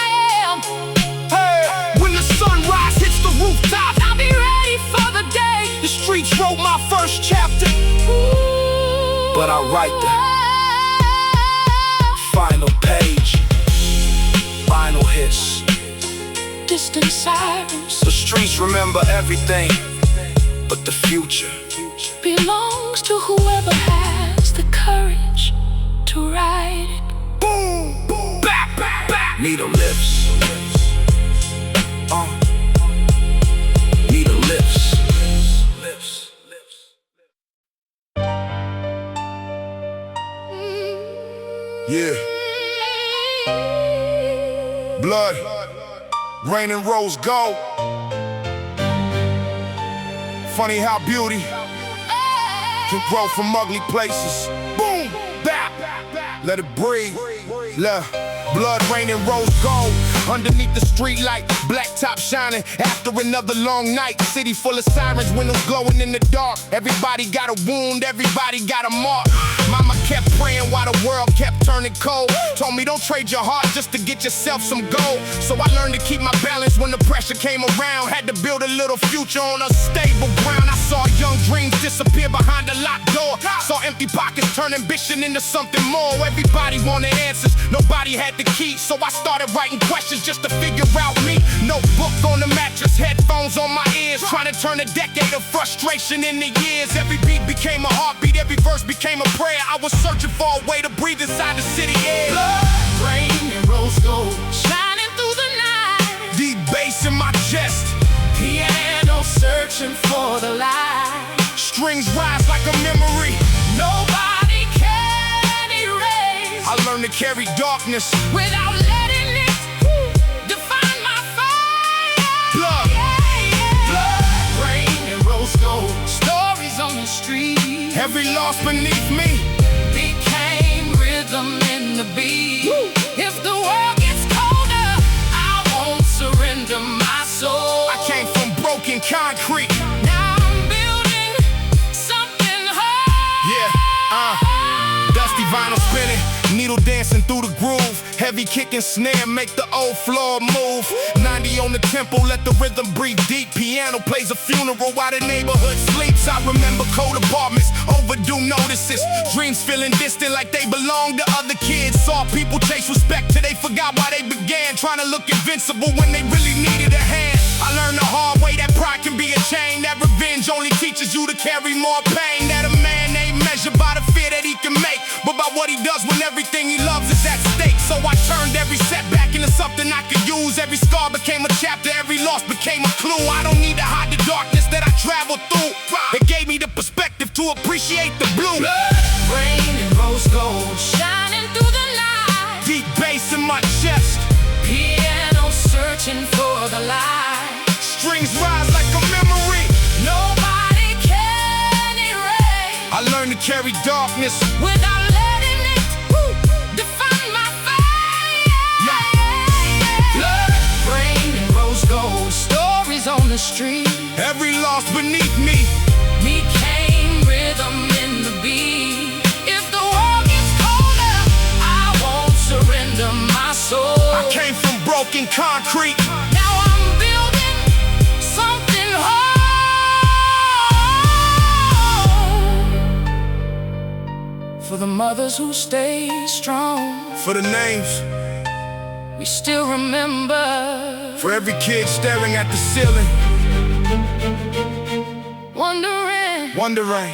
I am, Hey, when the sunrise hits the rooftop, I'll be ready for the day. the streets wrote my first chapter, but I write final page. Vinyl hits. Distant sirens The streets remember everything, but the future belongs to whoever has the courage to ride it. boom, boom, bap, bap, bap. Need a lips. Need a lips. Lips. Yeah. Blood, rain and rose gold. Funny how beauty can grow from ugly places. Boom, bap, let it breathe. Love, blood, rain and rose gold. Underneath the street light, black top shining. After another long night, city full of sirens, windows glowing in the dark. Everybody got a wound, everybody got a mark. Mama kept praying while the world kept turning cold. Told me don't trade your heart just to get yourself some gold. So I learned to keep my balance when the pressure came around. Had to build a little future on a stable ground. I saw young dreams disappear behind a locked door. Saw empty pockets turn ambition into something more. Everybody wanted answers, nobody had the key. So I started writing questions just to figure out me. Notebook on the mattress, headphones on my ears, trying to turn a decade of frustration into years. Every beat became a heartbeat, every verse became a prayer. I was searching for a way to breathe inside the city air. Blood, rain, and rose gold shining through the night. Deep bass in my chest, Piano searching for the light. strings rise like a memory. Nobody can erase. I learned to carry darkness. Without letting it define my fire. Blood. Blood, rain, and rose gold. Stories on the street. Every loss beneath me Became rhythm in the beat. If the world gets colder, I won't surrender my soul. I came from broken concrete. Now I'm building something hard. Yeah, dusty vinyl spinning, needle dancing through the groove. Heavy kick and snare make the old floor move. 90 on the tempo, let the rhythm breathe deep. Piano plays a funeral while the neighborhood sleeps. I remember cold apartments, overdue notices. Dreams feeling distant like they belong to other kids. Saw people chase respect till they forgot why they began. Trying to look invincible when they really needed a hand. I learned the hard way that pride can be a chain. That revenge only teaches you to carry more pain. That a man ain't measured by the fear that he can make, but by what he does when everything he loves is at stake. So I turned every setback into something I could use. Every scar became a chapter, every loss became a clue. I don't need to hide the darkness that I traveled through. It gave me the perspective to appreciate the blue. Blood, rain, and rose gold shining through the night. Deep bass in my chest, Piano searching for the light. strings rise like a memory. Nobody can erase. I learned to carry darkness. Without letting it define my fire. Blood, rain, and rose gold. Stories on the street. Every loss beneath me Became rhythm in the beat. If the world gets colder, I won't surrender my soul. I came from broken concrete. Now I'm building something whole. For the mothers who stay strong, For the names, we still remember. for every kid staring at the ceiling, wondering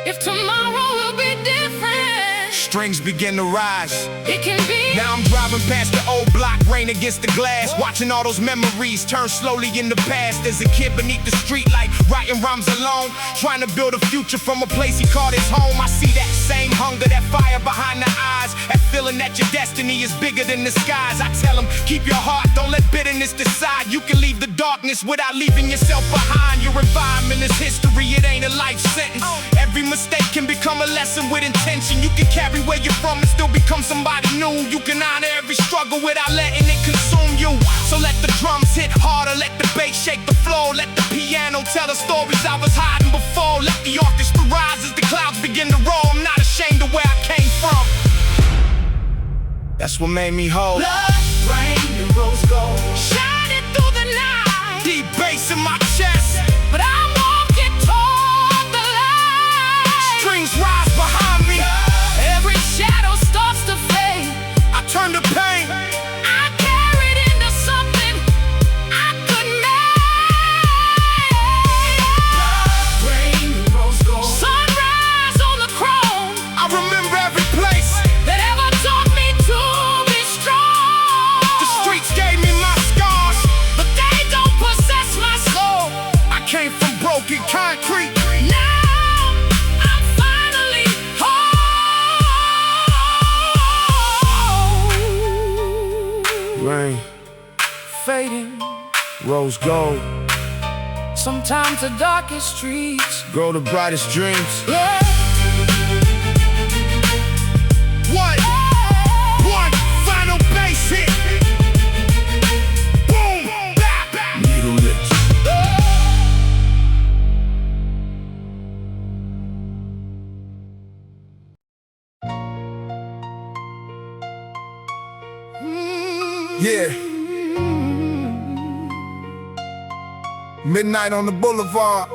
if tomorrow will be different. strings begin to rise. It can be. Now I'm driving past the old block, rain against the glass, watching all those memories turn slowly into past. As a kid beneath the street light, writing rhymes alone, trying to build a future from a place he called his home. I see that same hunger, that fire behind the eyes, that feeling that your destiny is bigger than the skies. I tell him, keep your heart, don't let bitterness decide. You can leave the darkness without leaving yourself behind. Your environment is history, it ain't a life sentence. Every mistake can become a lesson with intention. You can carry where you're from and still become somebody new. You can honor every struggle without letting it consume you. So let the drums hit harder, let the bass shake the floor, let the piano tell the stories I was hiding before. Let the orchestra rise as the clouds begin to roll. I'm not ashamed of where I came from. That's what made me whole. Blood, rain, and rose gold shining through the night. Deep bass in my chest, But I'm walking toward the light. strings rise behind me. Every shadow starts to fade. rose gold. Sometimes the darkest streets grow the brightest dreams. yeah. One final bass hit. Boom Bap. Needle lips. Yeah. Midnight on the boulevard.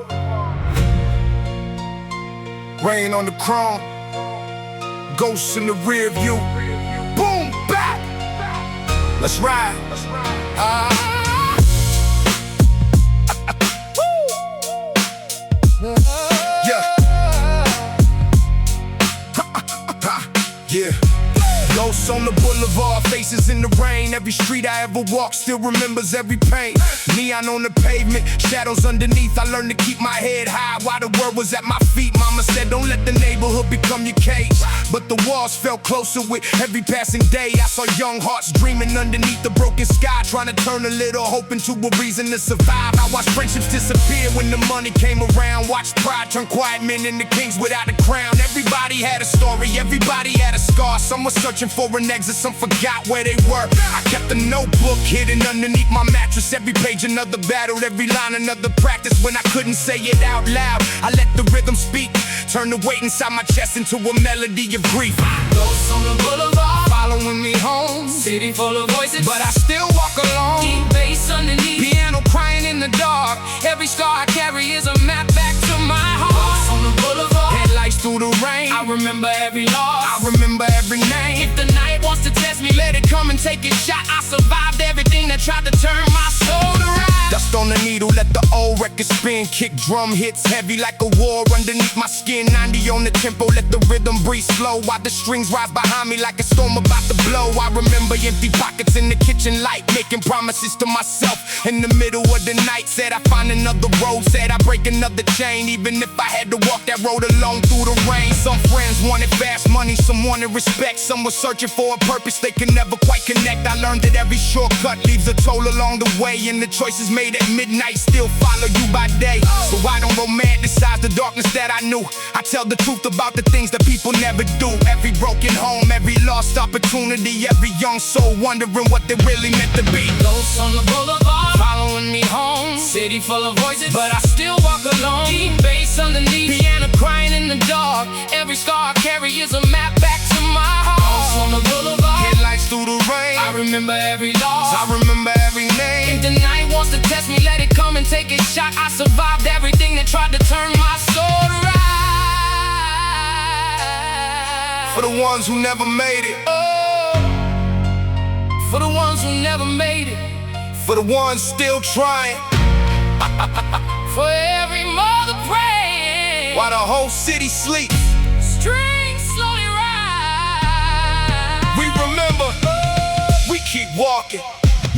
Rain on the chrome. Ghosts in the rear view. Boom Bap. Let's ride. Yeah. Yeah. Ghosts on the boulevard, faces in the rain. Every street I ever walked still remembers every pain. Neon on the pavement, shadows underneath. I learned to keep my head high while the world was at my feet. Mama said don't let the neighborhood become your cage, but the walls felt closer with every passing day. I saw young hearts dreaming underneath the broken sky, trying to turn a little hope into a reason to survive. I watched friendships disappear when the money came around. Watched pride turn quiet men into kings without a crown. Everybody had a story, everybody had a scar. Some were searching for an exit, some forgot where they were. I kept a notebook hidden underneath my mattress. Every page another battle, every line another practice. When I couldn't say it out loud, I let the rhythm speak. Turn the weight inside my chest into a melody of grief. Ghosts on the boulevard, Following me home, city full of voices, but I still walk alone. deep bass underneath. Piano crying in the dark. Every scar I carry is a map back to my Ghosts heart. on the boulevard, Headlights through the rain. I remember every loss. I remember every name. If the night wants to test me, Let it come and take its shot. I survived everything that tried to turn my soul to ride. Dust on the needle, let the old record spin. Kick drum hits heavy like a war underneath my skin. 90 on the tempo, let the rhythm breathe slow, while the strings rise behind me like a storm about to blow. I remember empty pockets in the kitchen light, making promises to myself in the middle of the night. Said I find another road, said I break another chain, even if I had to walk that road alone through the rain. Some friends wanted fast money, some wanted respect, some were searching for a purpose they could never quite connect. I learned that every shortcut leaves a toll along the way, and the choices made at midnight still follow you by day. So I don't romanticize the darkness that I knew. I tell the truth about the things that people never do. Every broken home, every lost opportunity, every young soul wondering what they really meant to be. Ghosts on the boulevard, Following me home, city full of voices, but I still walk alone. deep bass underneath. Piano crying in the dark. Every scar I carry is a map back to my Ghosts on heart. the boulevard, Headlights through the rain. I remember every loss. I remember every If name. the night wants to test me, let it come and take its shot. I survived everything that tried to turn my soul to ride. For the ones who never made it. Oh, for the ones who never made it, For the ones still trying. for every mother praying, While the whole city sleeps. strings slowly rise. We remember. We keep walking.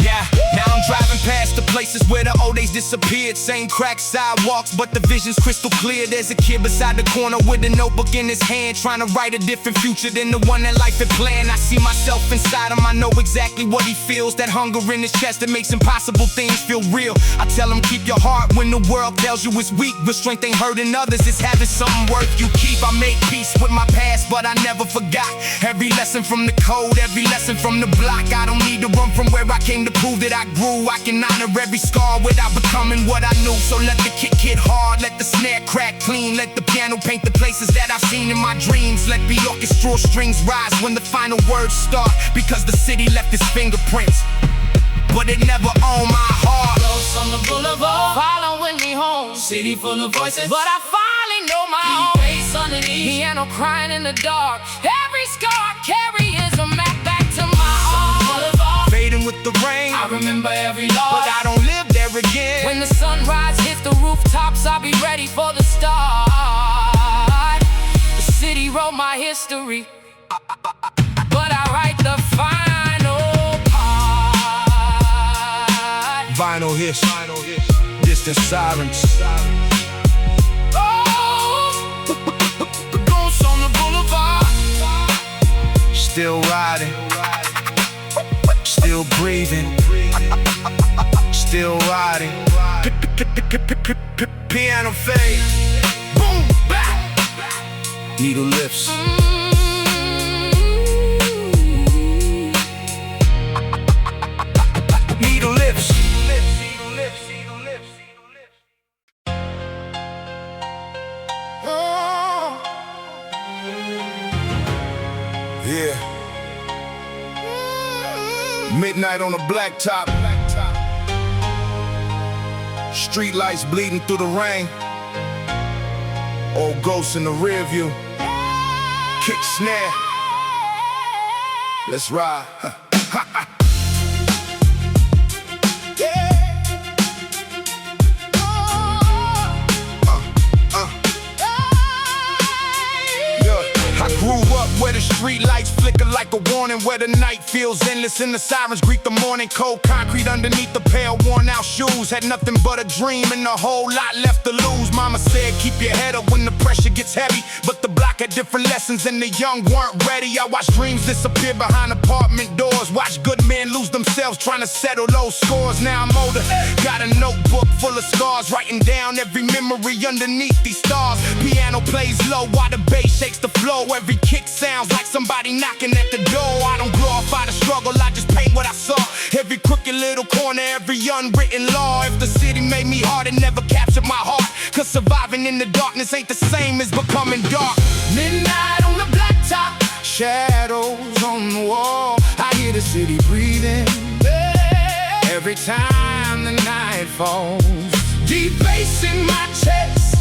Yeah, now I'm driving past the places where the old days disappeared. Same cracked sidewalks, but the vision's crystal clear. There's a kid beside the corner with a notebook in his hand, trying to write a different future than the one that life had planned. I see myself inside him, I know exactly what he feels. That hunger in his chest that makes impossible things feel real. I tell him keep your heart when the world tells you it's weak, but strength ain't hurting others, it's having something worth you keep. I made peace with my past, but I never forgot. Every lesson from the code, every lesson from the block. I don't need to run from where I came to prove that I grew. I can honor every scar without becoming what I knew. So let the kick hit hard, let the snare crack clean, let the piano paint the places that I've seen in my dreams. Let the orchestral strings rise when the final words start, because the city left its fingerprints, but it never owned my heart. Ghosts on the boulevard, Following me home, city full of voices, but I finally know my deep own. bass underneath. Piano crying in the dark. Every scar I carry is a map back to my heart. Boulevard, Fading with the rain, I remember every but loss. I don't live there again. When the sunrise hits the rooftops, I'll be ready for the start. The city wrote my history, but I write the final part. Vinyl hits, distant sirens. Oh, Ghosts on the boulevard, still riding, still breathing, still riding. Piano fade. Boom bap. Needle lifts. Needle lifts. Yeah. Midnight on the blacktop. Street lights bleeding through the rain. Old ghosts in the rear view. Kick snare. Let's ride. I grew up where the street lights flicker like a warning, where the night feels endless and the sirens greet the morning. Cold concrete underneath the pair of worn out shoes. Had nothing but a dream and a whole lot left to lose. Mama said keep your head up when the pressure gets heavy, but the block had different lessons and the young weren't ready. I watched dreams disappear behind apartment doors, watched good men lose themselves trying to settle those scores. Now I'm older, got a notebook full of scars, writing down every memory underneath these stars. Piano plays low while the bass shakes the floor. Every kick sounds like somebody knocking at the door. I don't glorify the struggle, I just paint what I saw. Every crooked little corner, every unwritten law. If the city made me hard, it never captured my heart, cause surviving in the darkness ain't the same as becoming dark. Midnight on the blacktop, shadows on the wall. I hear the city breathing every time the night falls. Deep bass in my chest,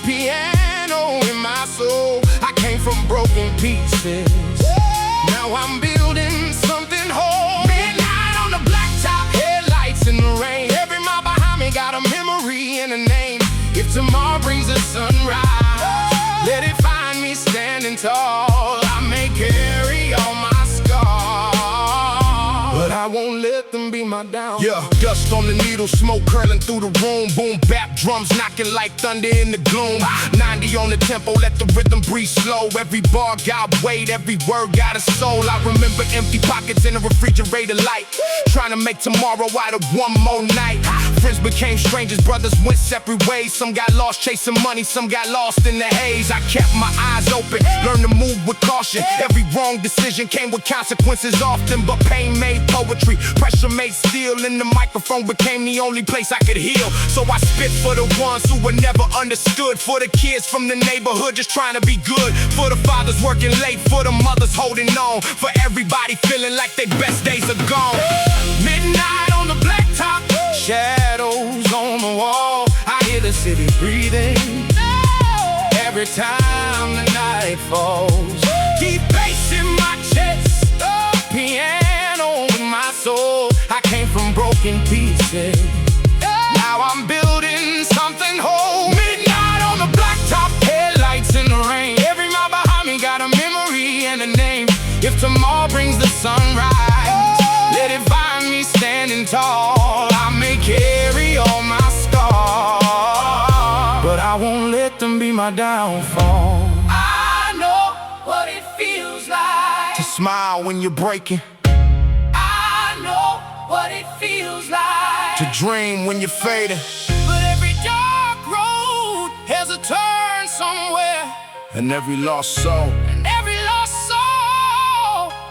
piano in my soul. I came from broken pieces, now I'm building something whole. Midnight on the blacktop, headlights in the rain. Every mile behind me got a memory and a name. If tomorrow brings a sunrise, let it find me standing tall. I may carry all my scars, but I won't let them be my downfall. Yeah, dust on the needle, smoke curling through the room. Boom bap, drums knocking like thunder in the gloom. 90 on the tempo, let the rhythm breathe slow. Every bar got weight, every word got a soul. I remember empty pockets in a refrigerator light, trying to make tomorrow out of one more night. Friends became strangers, brothers went separate ways. Some got lost chasing money, some got lost in the haze. I kept my eyes open, learned to move with caution. Every wrong decision came with consequences often, but pain made poetry, pressure made steel, and the microphone became the only place I could heal. So I spit for the ones who were never understood, for the kids from the neighborhood just trying to be good, for the fathers working late, for the mothers holding on, for everybody feeling like their best days are gone. Midnight on the blacktop, shadows on the wall. I hear the city breathing every time the night falls. Deep bass in my chest, piano in my soul. I came from broken pieces, now I'm building something whole. Midnight on the blacktop, headlights in the rain. Every mile behind me got a memory and a name. If tomorrow brings the sunrise, let it find me standing tall. I may carry all my scars, but I won't let them be my downfall. I know what it feels like to smile when you're breaking. I know what it feels like to dream when you're fading. But every dark road has a turn somewhere, and every lost soul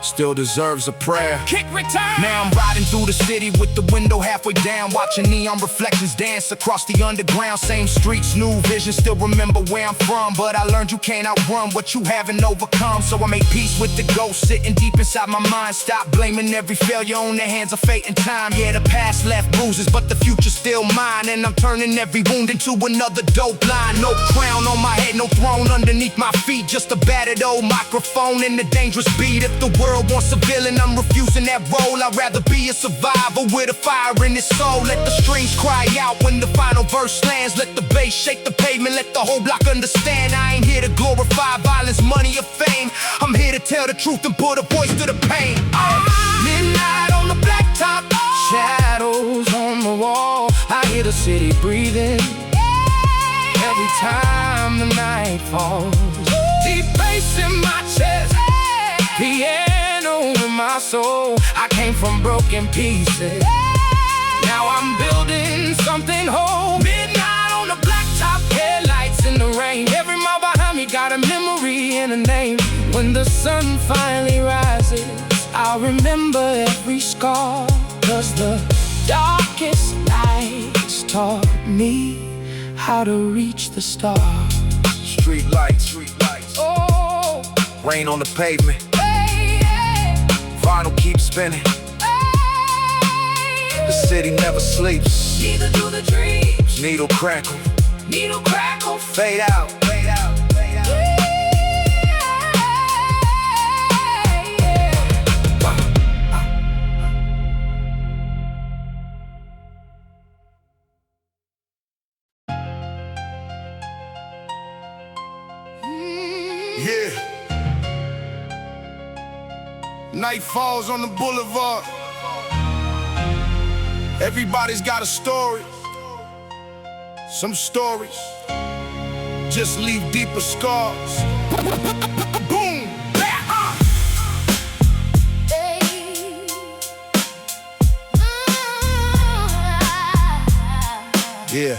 still deserves a prayer. Kick return. Now I'm riding through the city with the window halfway down, watching neon reflections dance across the underground. Same streets, new vision, still remember where I'm from, but I learned you can't outrun what you haven't overcome. So I made peace with the ghost sitting deep inside my mind. Stop blaming every failure on the hands of fate and time. Yeah, the past left bruises, but the future's still mine, and I'm turning every wound into another dope line. No crown on my head, no throne underneath my feet, just a battered old microphone and a dangerous beat. If the world wants a villain, I'm refusing that role. I'd rather be a survivor with a fire in his soul. Let the strings cry out when the final verse lands. Let the bass shake the pavement, let the whole block understand. I ain't here to glorify violence, money, or fame. I'm here to tell the truth and put a voice to the pain. Midnight on the blacktop, shadows on the wall. I hear the city breathing every time the night falls. Deep bass in my chest, piano in my soul. I came from broken pieces, Now I'm building something whole. Midnight on the blacktop, headlights in the rain. Every mile behind me got a memory and a name. When the sun finally rises, I'll remember every scar. 'Cause the darkest nights taught me how to reach the stars. Street lights, Oh, rain on the pavement, hey, hey, vinyl keeps spinning. hey. The city never sleeps. Neither do the dreams. Needle crackle, Needle crackle. fade out, fade out, fade out. Yeah. Night falls on the boulevard. Everybody's got a story. Some stories just leave deeper scars. Boom Bap. Yeah.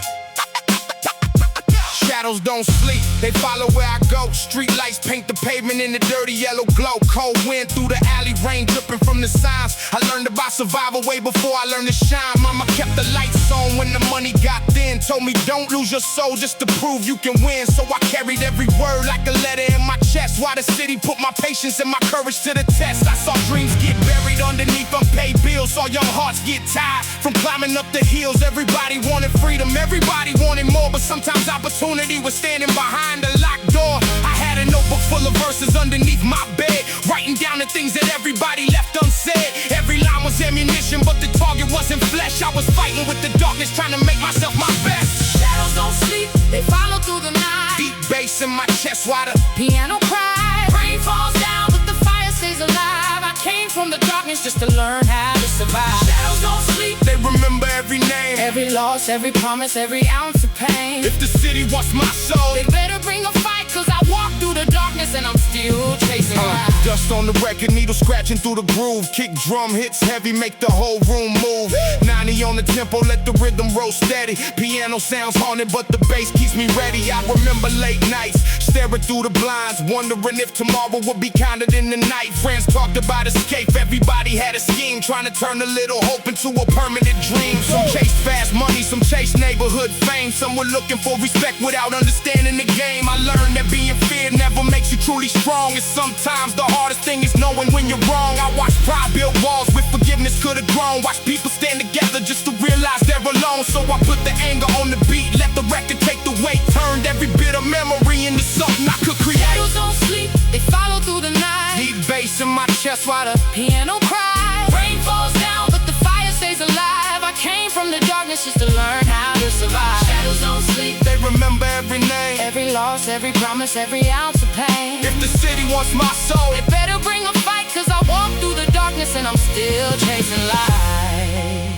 Shadows don't sleep, they follow where I go. Street lights paint the pavement in the dirty yellow glow. Cold wind through the alley, rain dripping from the signs. I learned about survival way before I learned to shine. Mama kept the lights on when the money got thin. Told me don't lose your soul just to prove you can win. So I carried every word like a letter in my chest. While the city put my patience and my courage to the test. I saw dreams get buried underneath unpaid bills. Saw young hearts get tired from climbing up the hills. Everybody wanted freedom, everybody wanted more. But sometimes opportunity was standing behind a locked door. I had a notebook full of verses underneath my bed, writing down the things that everybody left unsaid. Every line was ammunition, but the target wasn't flesh. I was fighting with the darkness, trying to make myself my best. Shadows don't sleep, they follow through the night. Deep bass in my chest while the Piano cries, rain falls down, but the fire stays alive. I came from the darkness just to learn how to survive. Shadows don't sleep, they remember every name, every loss, every promise, every ounce of pain. If the city wants my soul, They better bring a fight, 'cause I walk through the darkness and I'm still chasing light. dust on the record, needle scratching through the groove. Kick drum hits heavy, make the whole room move. 90 on the tempo, let the rhythm roll steady. Piano sounds haunted, but the bass keeps me ready. I remember late nights, staring through the blinds, wondering if tomorrow would be kinder than the night. Friends talked about escape, everybody had a scheme, trying to turn a little hope into a permanent dream. Some chased fast money, some chased neighborhood fame. Some were looking for respect without understanding the game. I learned that being feared never makes you truly strong. And sometimes the hardest thing is knowing when you're wrong. I watched pride build walls with forgiveness could have grown. Watch people stand together just to realize they're alone. So I put the anger on the beat, let the record take the weight. Turned every bit of memory into something I could create. Shadows don't sleep, they follow through the night. Deep bass in my chest while the Piano cries, rain falls down, but the fire stays alive. I came from the darkness just to learn how to survive. Shadows don't sleep, they remember every name, every loss, every promise, every ounce of pain. If the city wants my soul, They better bring a fight, 'cause I walk through the darkness and I'm still chasing light.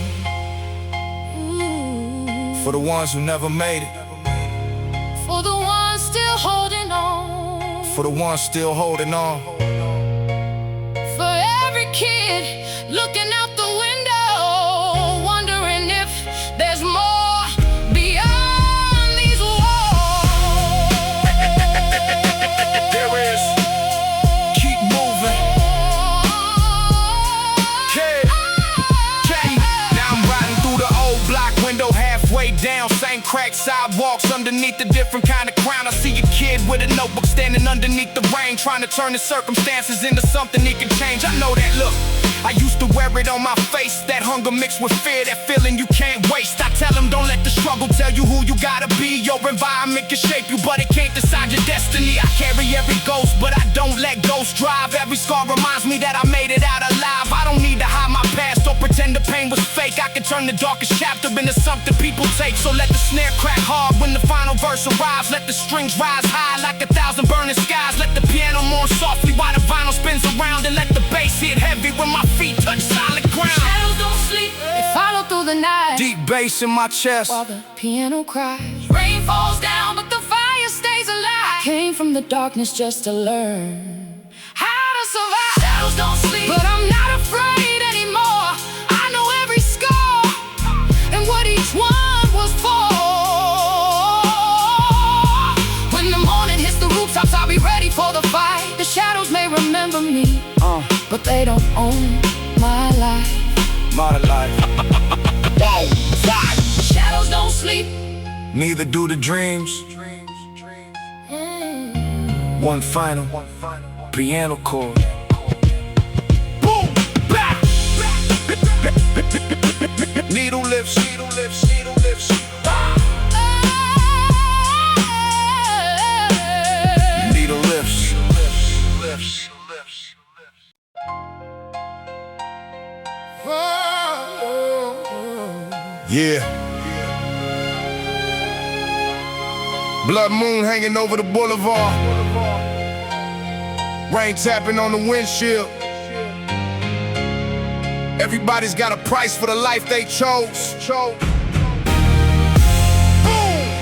Ooh. for the ones who never made it, For the ones still holding on, for the ones still holding on. for every kid looking out the window, wondering if there's more beyond these walls. There is. Keep moving. Kid. Now I'm riding through the old block, window halfway down. Same cracked sidewalks underneath a different kind of crown. I see a kid with a notebook standing underneath the rain, trying to turn the circumstances into something he can change. I know that look, I used to wear it on my face. That hunger mixed with fear, that feeling you can't waste. I tell him don't let the struggle tell you who you gotta be. Your environment can shape you, but it can't decide your destiny. I carry every ghost, but I don't let ghosts drive. Every scar reminds me that I made it out alive. I don't need to hide my past or pretend the pain was fake. I can turn the darkest chapter into something people take. So let the snare crack hard when the final verse arrives. Let the strings rise high like 1,000 burning skies. Let the piano mourn softly while the vinyl spins around. And let the bass hit heavy when my feet touch solid ground. Shadows don't sleep, they follow through the night. Deep bass in my chest While the piano cries, rain falls down, but the fire stays alive. I came from the darkness just to learn how to survive. Shadows don't sleep, but I'm not afraid anymore. I know every scar, me, but they don't own my life. My life. Shadows don't sleep, Neither do the dreams. One final piano chord. Boom Bap. Needle lifts, needle lifts, needle lifts. Needle lifts, lifts, lifts. Yeah. Blood moon hanging over the boulevard. Rain tapping on the windshield. Everybody's got a price for the life they chose. Boom,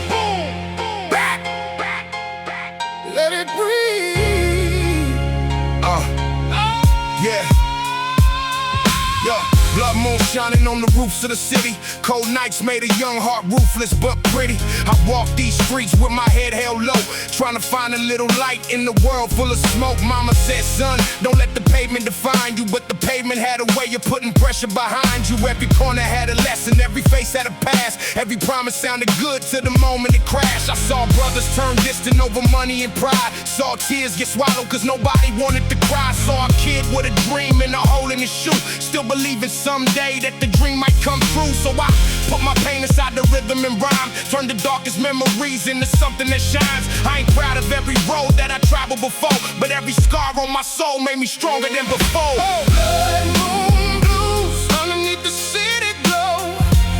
boom, back, back, back. Let it breathe. Yeah. Yo, blood moon shining on the roofs of the city. Cold nights made a young heart ruthless but pretty. I walk these streets with my head held low, trying to find a little light in the world full of smoke. Mama said, son, don't let the pavement define you, but the pavement had a way of putting pressure behind you. Every corner had a lesson, every face had a past. Every promise sounded good till the moment it crashed. I saw brothers turn distant over money and pride. Saw tears get swallowed cause nobody wanted to cry. Saw a kid with a dream and a hole in his shoe, still believing someday that the dream might come true. So I put my pain inside the rhythm and rhyme, turn the darkest memories into something that shines. I ain't proud of every road that I traveled before, but every scar on my soul made me stronger than before. Blood moon blues underneath the city glow.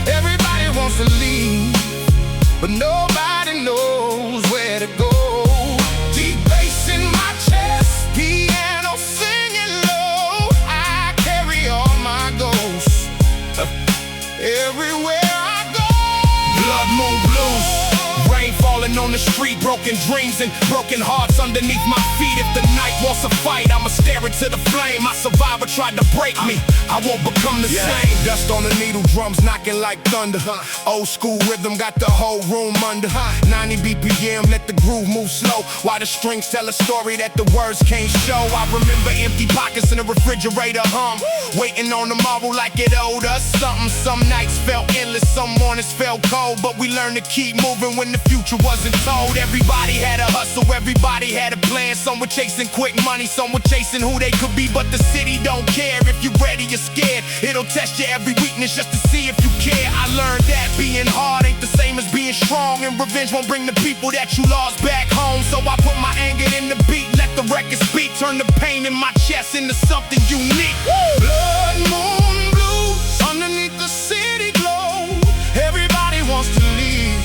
Everybody wants to leave, but nobody knows where to go. Deep bass in my chest, piano singing low. I carry all my ghosts everywhere I go. Blood moon blues, rain falling on the street, broken dreams and broken hearts underneath my feet. If the night wants a fight, I'ma stare into the flame. My survivor tried to break me, I won't become the same. Dust on the needle, drums knocking like thunder. Old school rhythm got the whole room under. 90 BPM, let the groove move slow, while the strings tell a story that the words can't show. I remember empty pockets in the refrigerator hum, waiting on tomorrow like it owed us something. Some nights felt endless, some mornings felt cold, but we learned to keep moving when the future wasn't told. Everybody had a hustle, everybody had a plan. Some were chasing quick money, some were chasing who they could be, but the city don't care if you're ready or scared. It'll test your every weakness just to see if you care. I learned that being hard ain't the same as being strong, and revenge won't bring the people that you lost back home. So I put my anger in the beat, let the record speak, turn the pain in my chest into something unique. Blood moon blues underneath the city glow. Everybody wants to leave,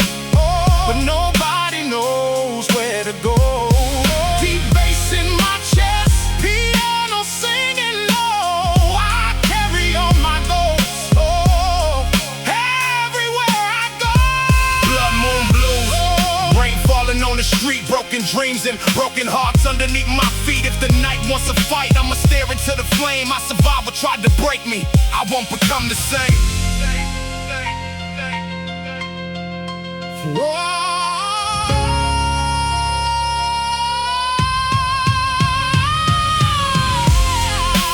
but nobody knows where to go. Deep bass in my chest, piano singing low. I carry on my ghosts, everywhere I go. Blood moon blues, rain falling on the street, broken dreams and broken hearts underneath my feet. If the night wants a fight, I'ma stare into the flame. My survivor tried to break me, I won't become the same.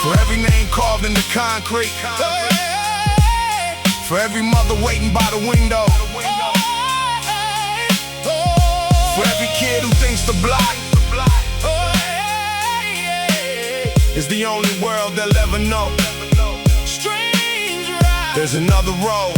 For every name carved in the concrete, for every mother waiting by the window, for every kid who thinks the block is the only world they'll ever know. There's another road.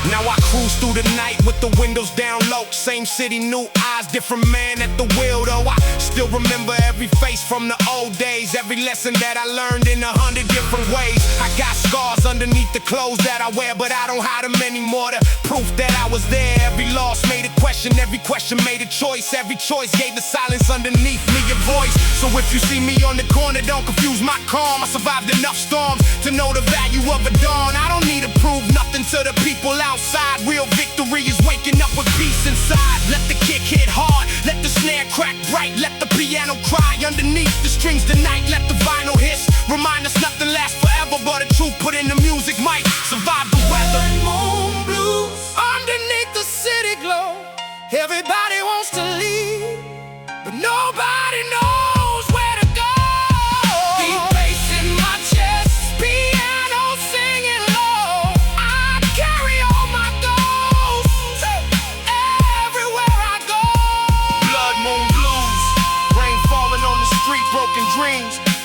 Now I cruise through the night with the windows down low. Same city, new eyes, different man at the wheel though. I still remember every face from the old days, every lesson that I learned in 100 different ways. I got scars underneath the clothes that I wear, but I don't hide them anymore. The proof that I was there. Every loss made a question, every question made a choice. Every choice gave the silence underneath me a voice. So if you see me on the corner, don't confuse my calm. I survived enough storms to know the value of a dawn. I don't need to prove nothing to the people outside. Real victory is waking up with peace inside. Let the kick hit hard, let the snare crack bright, let the piano cry underneath the strings tonight. Let the vinyl hiss, remind us nothing lasts forever, but the truth put in the music might survive the weather. Moon blues underneath the city glow. Everybody wants to leave, but nobody knows where to go.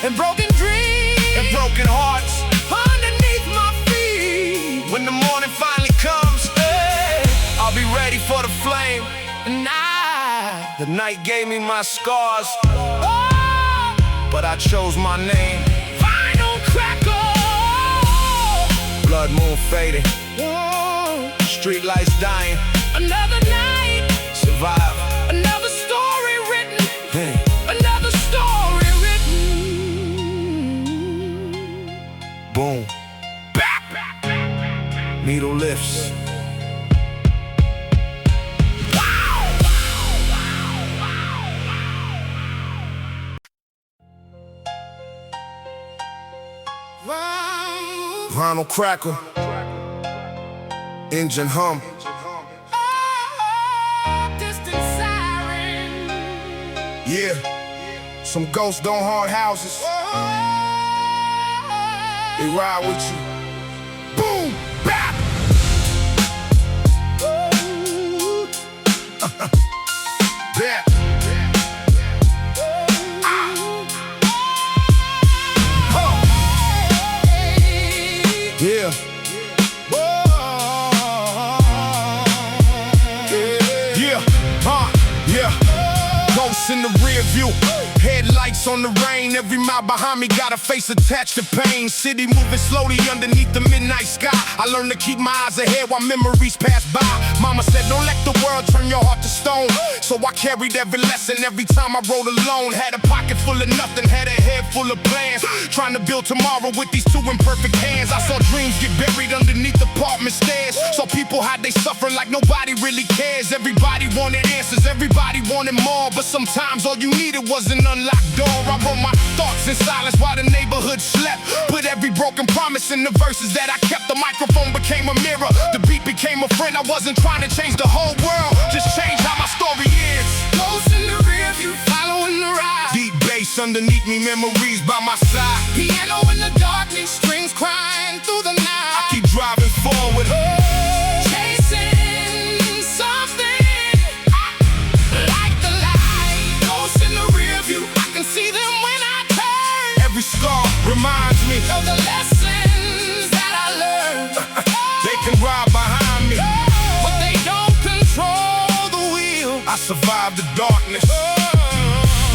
and broken dreams and broken hearts underneath my feet. when the morning finally comes. Hey, I'll be ready for the flame. and The night gave me my scars, oh, but I chose my name. final crackle. Blood moon fading, Whoa, street lights dying. another night, Survive. another story written, Hey. another story written. Boom. Bap. Needle lifts. Vinyl crackle. Engine hum. Distant siren. Yeah. Some ghosts don't haunt houses. They ride with you. Boom bap. Bap. Yeah. Yeah. Yeah. Ghosts in the rear view. Headlights on the rain. Every mile behind me got a face attached to pain. City moving slowly underneath the midnight sky. I learned to keep my eyes ahead while memories pass by. Mama said don't let the world turn your heart to stone. So I carried every lesson every time I rode alone. Had a pocket full of nothing, had a head full of plans. Trying to build tomorrow with these two imperfect hands. I saw dreams get buried underneath apartment stairs. Saw people hide they suffering like nobody really cares. Everybody wanted answers, everybody wanted more. But sometimes all you needed was an unlocked door. I wrote my thoughts in silence while the neighborhood slept. Put every broken promise in the verses that I kept. The microphone became a mirror, the beat became a friend. I wasn't trying to change the whole world, just change how my story is. Ghosts in the rear view, following the ride. Deep bass underneath me, memories by my side. Piano in the darkness, strings crying through the night. I keep driving forward. Chasing something like the light. Ghosts in the rear view, I can see them when I turn. Every scar reminds me Of the lessons that I learned. they can ride behind me. But they don't control the wheel. I survived the darkness.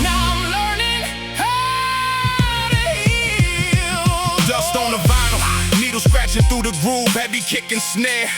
Now I'm learning how to heal. Dust on the vinyl, needle scratching through the groove, heavy kick and snare.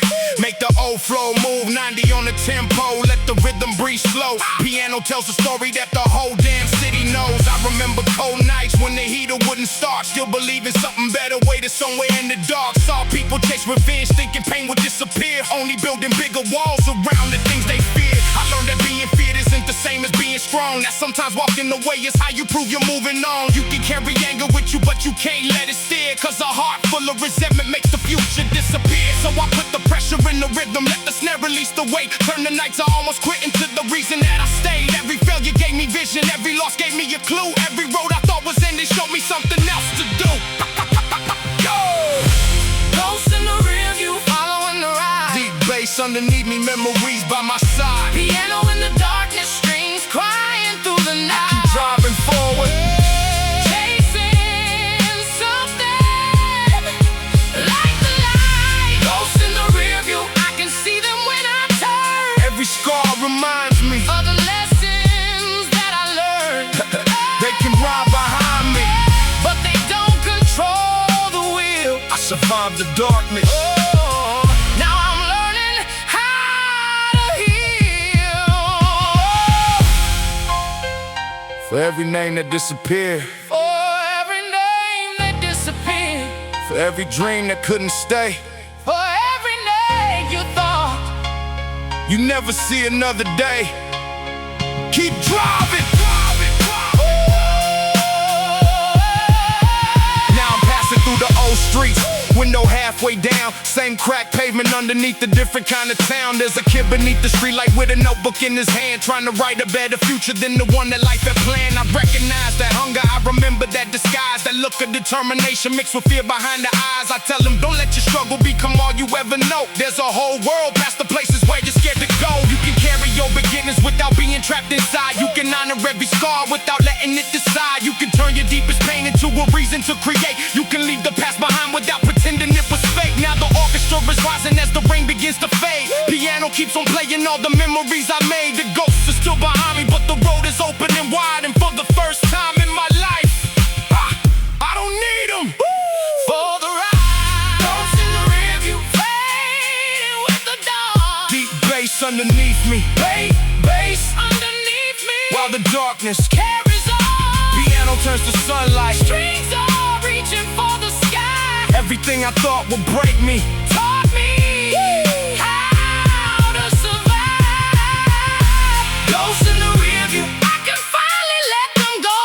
Make the old flow move, 90 on the tempo, let the rhythm breathe slow. Piano tells a story that the whole damn city knows. I remember cold nights when the heater wouldn't start, still believing something better waited somewhere in the dark. Saw people chase revenge, thinking pain would disappear, only building bigger walls around the things they fear. I learned that being feared isn't the same as being strong. That sometimes walking away is how you prove you're moving on. You can carry anger with you, but you can't let it steer. Cause a heart full of resentment makes the future disappear. So I put the pressure in the rhythm, let the snare release the weight. Turn the nights I almost quit into the reason that I stayed. Every failure gave me vision, every loss gave me a clue. Every road I thought was ending showed me something else to do. Go! Ghosts in the rear view, following the ride. Deep bass underneath me, memories by my side. Piano in the darkness, strings crying through the night. Keep driving forward. Chasing something like the light. Ghosts in the rear view, I can see them when I turn. Every scar reminds me Of the lessons that I learned. they can ride behind me. But they don't control the wheel. I survived the darkness. Now I'm learning how to heal. For every name that disappeared, For every name that disappeared, for every dream that couldn't stay, for every name you thought. you never see another day. Keep driving. Now I'm passing through the old streets, window halfway down, same crack pavement underneath a different kind of town. There's a kid beneath the streetlight with a notebook in his hand, trying to write a better future than the one that life had planned. I recognize that hunger, I remember that disguise, that look of determination mixed with fear behind the eyes. I tell him don't let your struggle become all you ever know. There's a whole world past the places where you're scared to go. You can carry your beginnings without being trapped inside. You can honor every scar without letting it decide. You can turn your deepest pain into a reason to create. You can leave the past behind without pretending it was fake. Now the orchestra is rising as the rain begins to fade. Piano keeps on playing all the memories I made. The ghosts are still behind me, but the road is open and wide. And for the first time in my life, I don't need them for the ride. Ghosts in the rearview, fading with the dawn. Deep bass underneath me, bass underneath me, while the darkness carries on. Piano turns to sunlight, strings are reaching for the sky. Everything I thought would break me taught me how to survive. Ghosts in the rearview, I can finally let them go.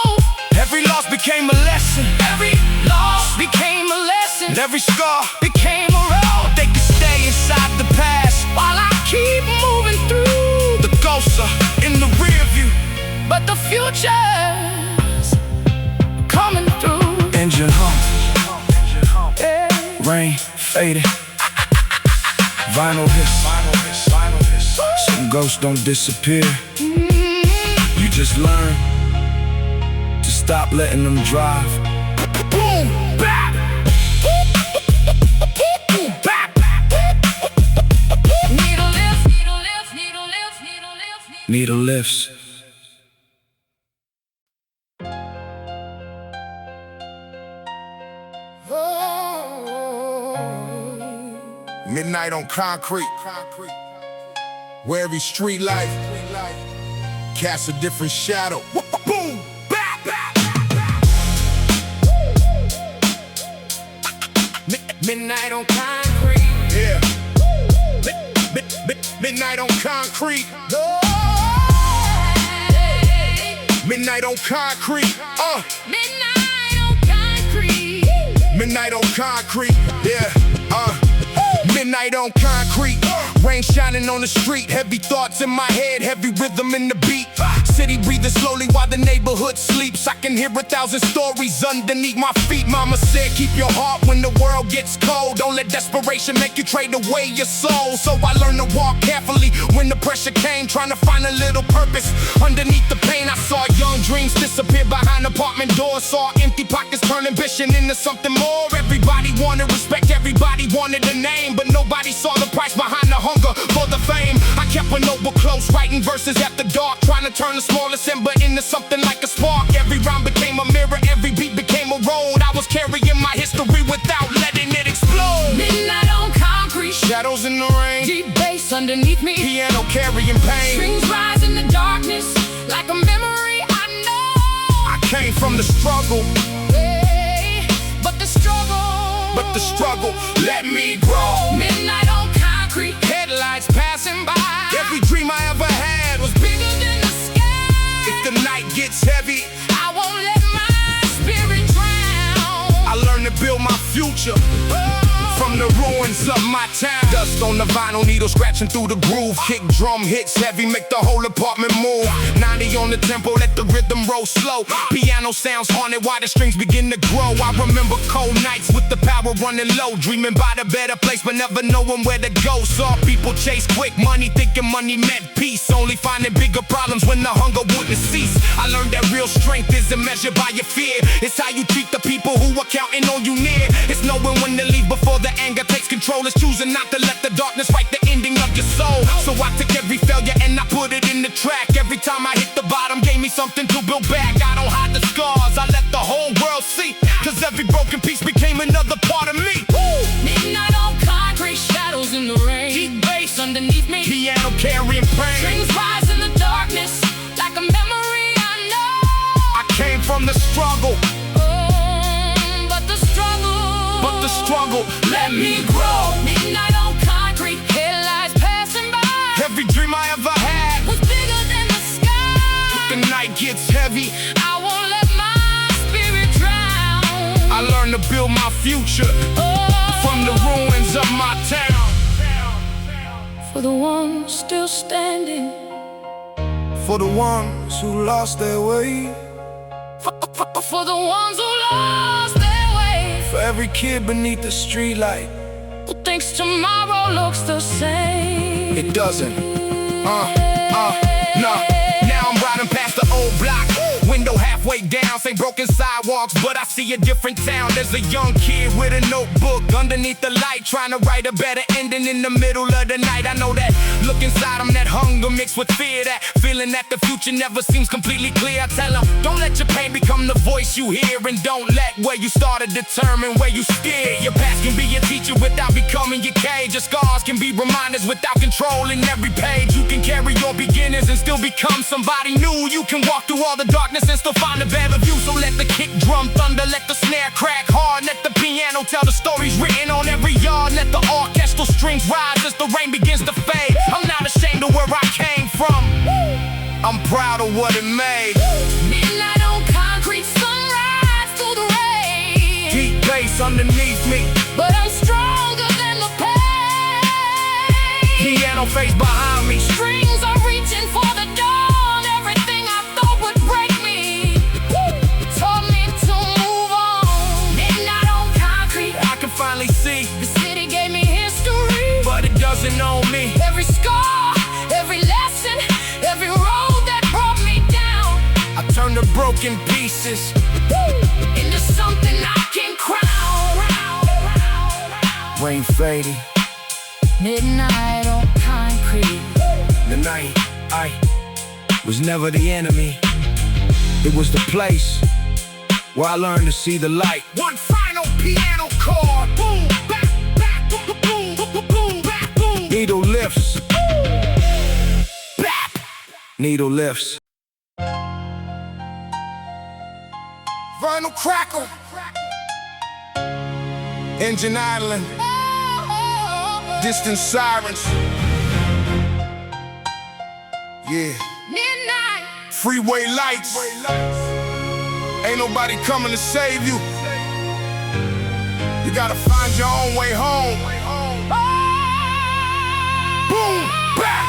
Every loss became a lesson. Every loss became a lesson. And every scar became a road. They could stay inside the past while I keep moving through. The ghosts are in the rear view, but the future's coming through. Engine hum, yeah. Rain fading, vinyl hiss. Some ghosts don't disappear. You just learn to stop letting them drive. Boom bap, boom bap. Need a lift, need a lift, need a lift, need a lift, need a lift. Midnight on concrete, where every street light casts a different shadow. Boom bap, bap. Midnight on concrete, yeah. Midnight on concrete. Midnight on concrete. Midnight on concrete. Midnight on concrete, yeah. Midnight on concrete, rain shining on the street. Heavy thoughts in my head, heavy rhythm in the beat. City breathing slowly while the neighborhood sleeps. I can hear 1,000 stories underneath my feet. Mama said keep your heart when the world gets cold. Don't let desperation make you trade away your soul. So I learned to walk carefully when the pressure came, trying to find a little purpose underneath the pain. I saw young dreams disappear behind apartment doors. Saw empty pockets turn ambition into something more. Everybody wanted respect, everybody wanted a name, but nobody saw the price behind the hunger for the fame. I kept a notebook close, writing verses after dark, trying to turn the smallest ember into something like a spark. Every rhyme became a mirror, every beat became a road. I was carrying my history without letting it explode. Midnight on concrete, Shadows in the rain, deep bass underneath me, piano carrying pain. strings rise in the darkness like a memory I know. I came from the struggle, Hey, but the struggle let me grow. Midnight on concrete, Headlights passing by, every dream I ever had was bigger than the sky. If the night gets heavy, I won't let my spirit drown. I learned to build my future from the ruins of my town. Dust on the vinyl, needle scratching through the groove. Kick drum hits heavy, make the whole apartment move. 90 on the tempo, let the rhythm roll slow. Piano sounds haunted while the strings begin to grow. I remember cold nights with the power running low, dreaming about a better place but never knowing where to go. Saw people chase quick money, thinking money meant peace, only finding bigger problems when the hunger wouldn't cease. I learned that real strength isn't measured by your fear, it's how you treat the people who are counting on you near. It's knowing when to leave before the anger takes control. It's choosing not to let the darkness write the ending of your soul. So I took every failure and I put it in the track. Every time I hit the bottom, gave me something to build back. I don't hide the scars, I let the whole world see, cause every broken piece became another part of me. Midnight on concrete, shadows in the rain, deep bass underneath me, Piano carrying pain, strings rise in the darkness like a memory I know. I came from the struggle, but the struggle let me grow. Midnight on concrete, headlights passing by, every dream I ever had was bigger than the sky. the night gets heavy, I won't let my spirit drown. I learned to build my future from the ruins of my town. For the ones still standing, For the ones who lost their way, for the ones who lost their way, for every kid beneath the streetlight, who thinks tomorrow looks the same. it doesn't. Nah. Now I'm riding past the old block, window halfway halfway down. Same broken sidewalks, but I see a different town. There's a young kid with a notebook underneath the light, trying to write a better ending in the middle of the night. I know that look inside him, that hunger mixed with fear, that feeling that the future never seems completely clear. I tell him, don't let your pain become the voice you hear, and don't let where you started determine where you steer. Your past can be your teacher without becoming your cage. Your scars can be reminders without controlling every page. You can carry your beginnings and still become somebody new. You can walk through all the darkness and still find a better view. So let the kick drum thunder, let the snare crack hard, let the piano tell the stories written on every yard. Let the orchestral strings rise as the rain begins to fade. I'm not ashamed of where I came from, I'm proud of what it made. Midnight on concrete, sunrise through the rain. Deep bass underneath me, but I'm stronger than the pain. Piano face behind me, strings are reaching for the dawn. Everything I thought would break me taught me to move on. Midnight on concrete, I can finally see the city gave me history, but it doesn't know me. Every scar, every lesson, every road that brought me down, I turned the broken pieces into something I can crown. Rain faded, Midnight on concrete. the night I was never the enemy. It was the place where I learned to see the light. One final piano chord, boom, back, back, boom, boom, boom, boom, back, boom. Needle lifts, back, needle lifts. Vinyl crackle, engine idling, distant sirens. Yeah. Midnight, Freeway lights. Ain't nobody coming to save you. You gotta find your own way home. Boom, back.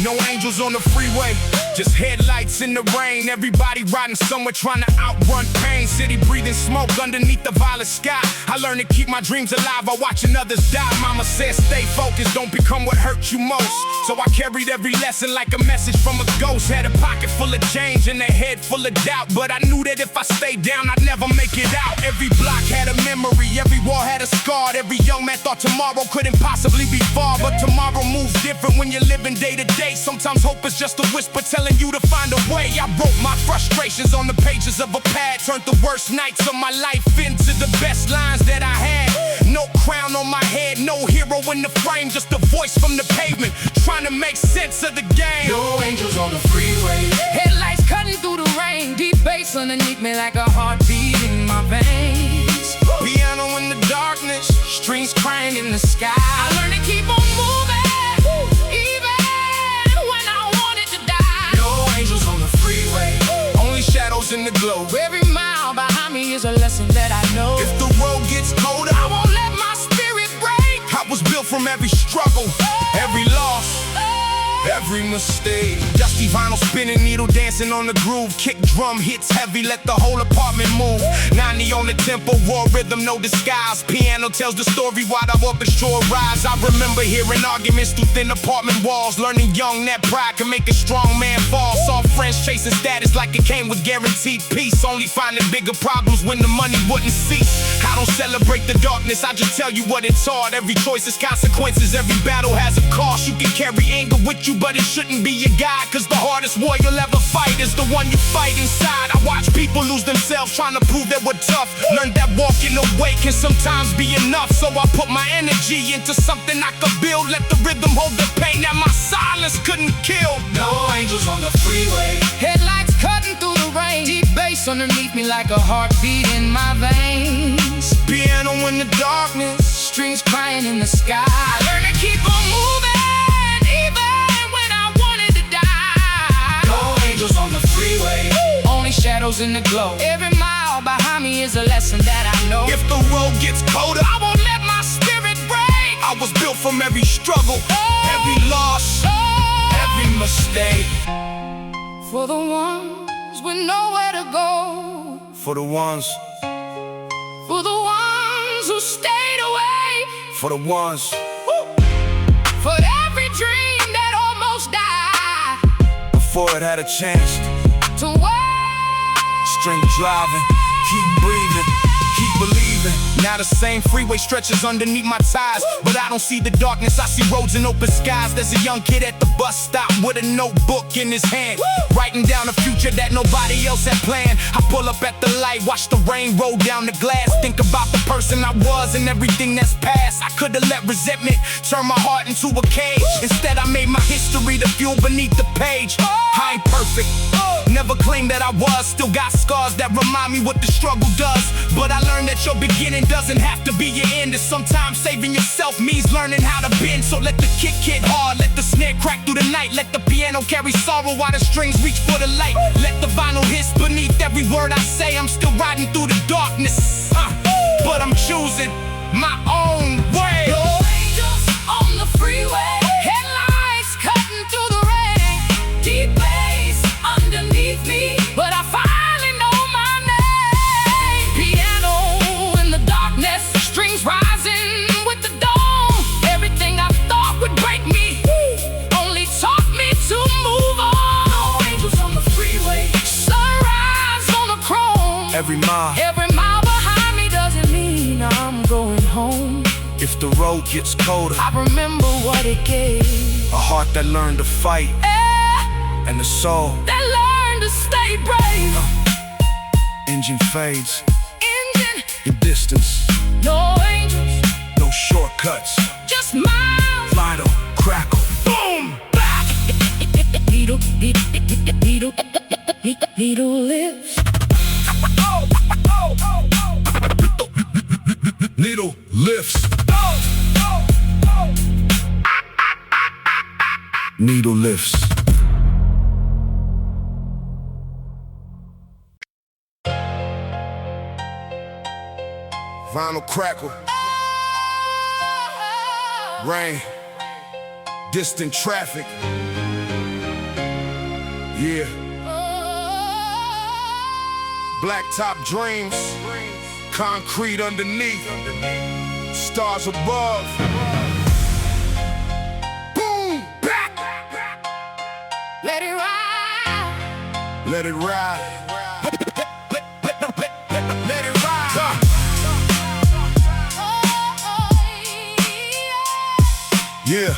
No angels on the freeway, just headlights in the rain. Everybody riding somewhere trying to outrun pain. City breathing smoke underneath the violet sky. I learned to keep my dreams alive by watching others die. Mama said stay focused, don't become what hurt you most. So I carried every lesson like a message from a ghost. Had a pocket full of change and a head full of doubt, but I knew that if I stayed down I'd never make it out. Every block had a memory, every wall had a scar. Every young man thought tomorrow couldn't possibly be far, but tomorrow moves different when you're living day to day. Sometimes hope is just a whisper telling you to find a way. I wrote my frustrations on the pages of a pad, turned the worst nights of my life into the best lines that I had. No crown on my head, no hero in the frame, just a voice from the pavement, trying to make sense of the game. No angels on the freeway. headlights cutting through the rain. Deep bass underneath me like a heartbeat in my veins. Piano in the darkness, strings crying in the sky. I learned to keep on moving, even when I wanted to die. No angels on the freeway. Only shadows in the glow. Every mile behind me is a lesson that I know. If the road gets colder, I won't let my spirit break. I was built from every struggle, every loss, every mistake. Dusty vinyl spinning, needle dancing on the groove. Kick drum hits heavy, let the whole apartment move. 90 on the tempo, raw rhythm, no disguise. Piano tells the story while the orchestra rise. I remember hearing arguments through thin apartment walls. Learning young that pride can make a strong man fall. Saw friends chasing status like it came with guaranteed peace. Only finding bigger problems when the money wouldn't cease. I don't celebrate the darkness, I just tell you what it's hard. Every choice has consequences, every battle has a cost. You can carry anger with you, but it shouldn't be your guide. Cause the hardest war you'll ever fight is the one you fight inside. I watch people lose themselves trying to prove they were tough. Learned that walking away can sometimes be enough. So I put my energy into something I could build. Let the rhythm hold the pain that my silence couldn't kill. No angels on the freeway. Headlights cutting through the rain. Deep bass underneath me like a heartbeat in my veins. Piano in the darkness, Strings crying in the sky. I learned to keep on moving, even when I wanted to die. No angels on the freeway. Only shadows in the glow. Every mile behind me is a lesson that I know. if the road gets colder, I won't let my spirit break. I was built from every struggle, every loss, every mistake. For the ones with nowhere to go, For the ones for the ones who stayed away For the ones, for every dream that almost died, before it had a chance. to work. Strength driving, keep breathing, keep believing. Now the same freeway stretches underneath my ties, but I don't see the darkness, I see roads and open skies. There's a young kid at the bus stop with a notebook in his hand, writing down a future that nobody else had planned. I pull up at the light, watch the rain roll down the glass, think about the person I was and everything that's past. I could've let resentment turn my heart into a cage. Instead I made my history the fuel beneath the page. I ain't perfect, never claimed that I was. Still got scars that remind me what the struggle does. But I learned that your beginning doesn't have to be your end. And sometimes saving yourself means learning how to bend. So let the kick hit hard, let the snare crack through the night, let the piano carry sorrow while the strings reach for the light. Let the vinyl hiss beneath every word I say. I'm still riding through the darkness, but I'm choosing my own way. No angels on the freeway, headlights cutting through the rain, deep bass underneath me, but I finally know my name. Piano in the darkness, strings rising with the dawn. Everything I thought would break me only taught me to move on. No angels on the freeway, sunrise on the chrome. Every mile behind me doesn't mean I'm going home. if the road gets colder. I remember what it gave. A heart that learned to fight, and a soul That learned to stay brave. engine fades. Engine, The distance, no angels, no shortcuts. just miles. Vinyl, crackle, Boom Bap. Needle, needle, needle lives. needle lifts. Needle lifts. Vinyl crackle, rain, distant traffic. Yeah, blacktop dreams, concrete underneath, stars above. Boom Bap. Let it ride. Let it ride. Let it ride. Yeah.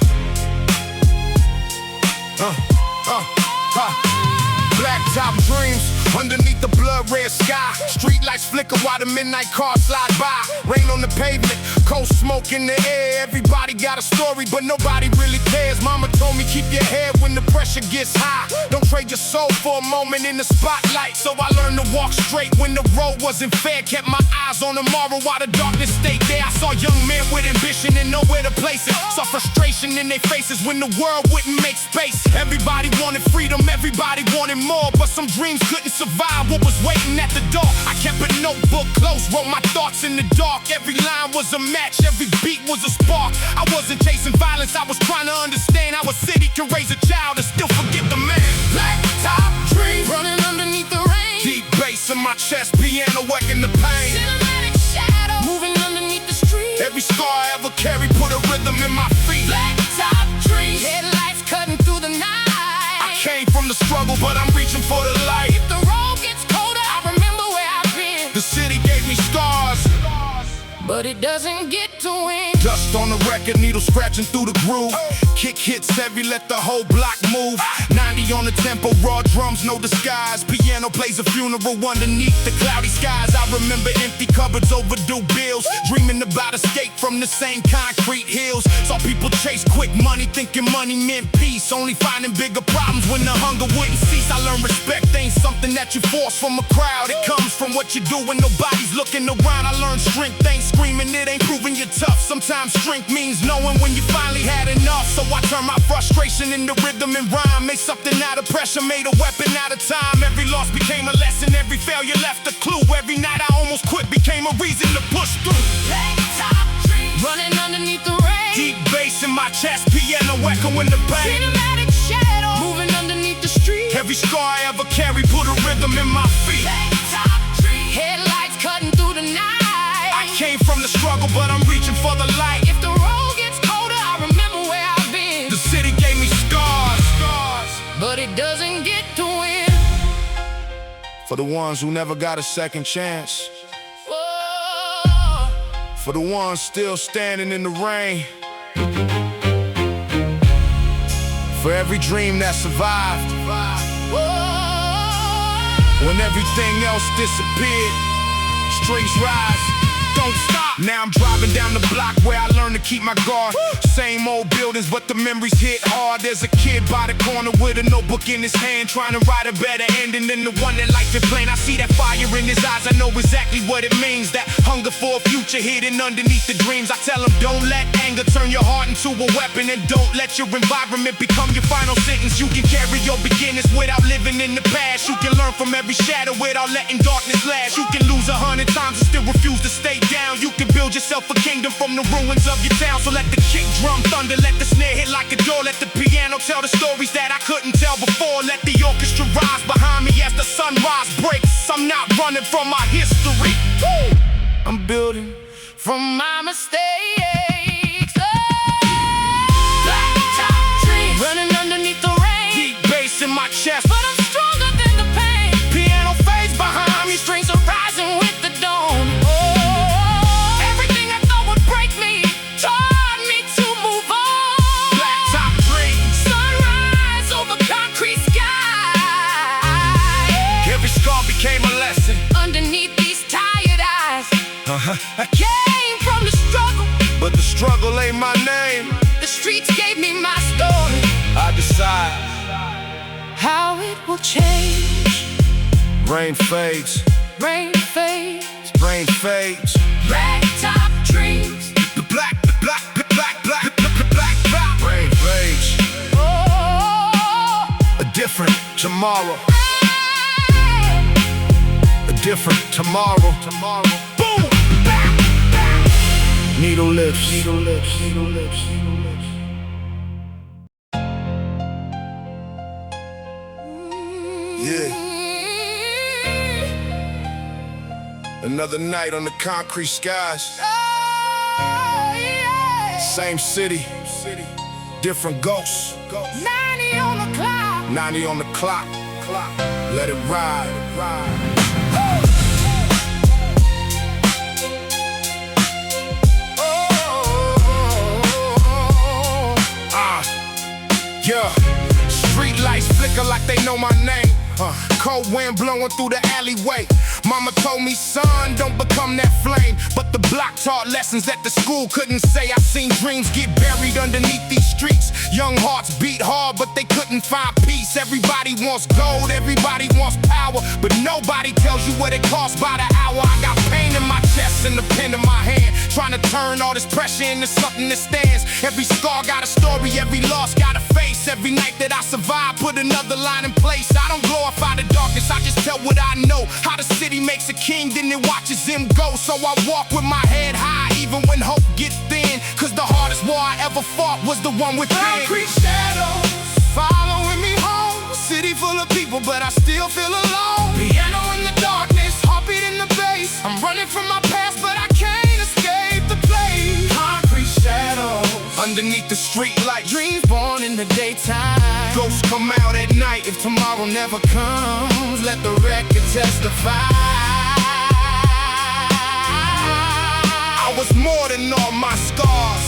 Blacktop dreams underneath the blood red sky. Street lights flicker while the midnight cars slide by. Rain on the pavement, cold smoke in the air. Everybody got a story, but nobody really cares. Mama told me keep your head when the pressure gets high. Don't trade your soul for a moment in the spotlight. So I learned to walk straight when the road wasn't fair. Kept my eyes on tomorrow while the darkness stayed there. I saw young men with ambition and nowhere to place it. Saw frustration in their faces when the world wouldn't make space. Everybody wanted freedom, everybody wanted more, but some dreams couldn't survive what was waiting at the door. I kept a notebook close, wrote my thoughts in the dark. Every line was a match, every beat was a spark. I wasn't chasing violence, I was trying to understand how a city can raise a child and still forget the man. Blacktop dreams, Running underneath the rain. deep bass in my chest, piano working the pain. Cinematic shadow. Moving underneath the street. Every scar I ever carry put a rhythm in my feet. Blacktop dreams. Headlights cutting through the night. I came from the struggle, but I'm reaching for the light. If the road gets colder, I remember where I've been. The city gave me scars, But it doesn't get to win. dust on the record, needle scratching through the groove. Kick hits heavy, let the whole block move. 90 on the tempo, raw drums, no disguise. Piano plays a funeral underneath the cloudy skies. I remember empty cupboards, overdue bills, dreaming about escape from the same concrete hills. Saw people chase quick money, thinking money meant peace, only finding bigger problems when the hunger wouldn't cease. I learned respect ain't something that you force from a crowd. It comes from what you do when nobody's looking around. I learned strength ain't screaming, it ain't proving you're tough. Sometimes strength means knowing when you finally had enough. So I turned my frustration into rhythm and rhyme. Made something out of pressure, made a weapon out of time. Every loss became a lesson, every failure left a clue. Every night I almost quit became a reason to push through. Blacktop dreams. Running underneath the rain. Deep bass in my chest, piano echoing the pain. Cinematic shadow. Moving underneath the street. Every scar I ever carry put a rhythm in my feet. Blacktop dreams. Headlights cutting through the night. I came from the struggle, but I'm reaching for the light. If the For the ones who never got a second chance. Whoa. For the ones still standing in the rain. For every dream that survived. Whoa. When everything else disappeared, streets rise, don't stop. Now I'm driving down the block where I learned to keep my guard. Same old buildings, but the memories hit hard. There's a kid by the corner with a notebook in his hand, trying to write a better ending than the one that life been playing. I see that fire in his eyes, I know exactly what it means. That hunger for a future hidden underneath the dreams. I tell him, don't let anger turn your heart into a weapon, and don't let your environment become your final sentence. You can carry your beginnings without living in the past. You can learn from every shadow without letting darkness last. You can lose 100 times and still refuse to stay down. You can build yourself a kingdom from the ruins of your town. So let the kick drum thunder, let the snare hit like a door, let the piano tell the stories that I couldn't tell before. Let the orchestra rise behind me as the sunrise breaks. I'm not running from my history. Woo! I'm building from my mistakes. Black top dreams running underneath the rain. Deep bass in my chest, but I'm stronger than the pain. Piano fades behind me, Strings are rising with the dawn. Everything I thought would break me taught me to move on. black top dreams. Sunrise over concrete sky. Every scar became a lesson. Underneath these tired eyes, I came from the struggle, But the struggle ain't my name. the streets gave me my story. I decide, How it will change. rain fades, Rain fades. rain fades. Black top dreams. The black, rain fades. Oh, A different tomorrow, a different tomorrow. Boom bap, needle lips, needle lips, needle lips, needle lips. Yeah. Another night on the concrete skies. Same city, different ghosts. 90 on the clock. 90 on the clock. Let it ride. Yeah. Street lights flicker like they know my name. Cold wind blowing through the alleyway. Mama told me, son, don't become that flame. But the block taught lessons that the school couldn't say. I seen dreams get buried underneath these streets. Young hearts beat hard, but they couldn't find peace. Everybody wants gold, everybody wants power, but nobody tells you what it costs by the hour. I got pain in my chest and the pen in my hand, trying to turn all this pressure into something that stands. Every scar got a story, every loss got a face. Every night that I survive, put another line in place. I don't glorify the darkness, I just tell what I know. How the city makes a king, then it watches him go. So I walk with my head high, even when hope gets thin. Cause the hardest war I ever fought was the one within. Concrete shadows Following me home, city full of people, but I still feel alone. piano in the darkness. Heartbeat in the bass, I'm running from my past, but I can't escape the place. Concrete shadows Underneath the street lights, dreams born in the daytime. ghosts come out at night. If tomorrow never comes, let the record testify. I was more than all my scars.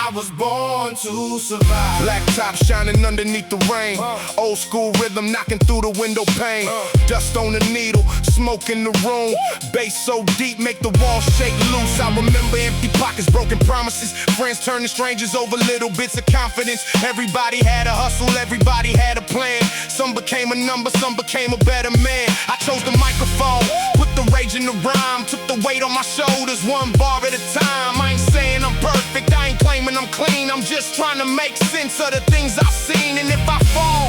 I was born to survive. Black top shining underneath the rain. Old school rhythm knocking through the window pane. Dust on the needle, smoke in the room. Bass so deep, make the walls shake loose. I remember empty pockets, broken promises. Friends turning strangers over little bits of confidence. Everybody had a hustle, everybody had a plan. Some became a number, some became a better man. I chose the microphone, put the rage in the rhyme. Took the weight on my shoulders, one bar at a time. I ain't saying I'm perfect, I ain't claiming I'm clean. I'm just trying to make sense of the things I've seen. And if I fall,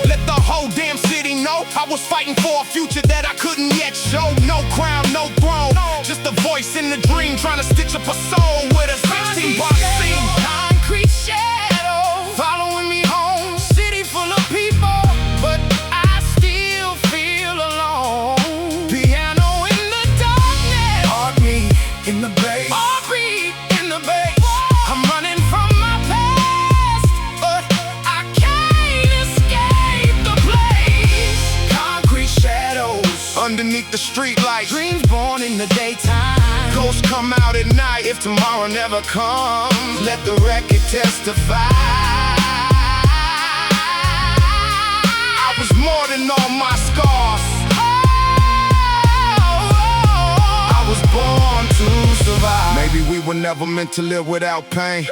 let the whole damn city know I was fighting for a future that I couldn't yet show. No crown, no throne, just a voice in the dream, trying to stitch up a soul with a 16-bar scene. Concrete shadows Following me home, city full of people, but I still feel alone. piano in the darkness, Heartbeat in the bass. Heartbeat in the bass. I'm running from my past, But I can't escape the place. light. Dreams born in the daytime. Ghosts come out at night. If tomorrow never comes, let the record testify. I was more than all my scars. I was born to survive. Maybe we were never meant to live without pain.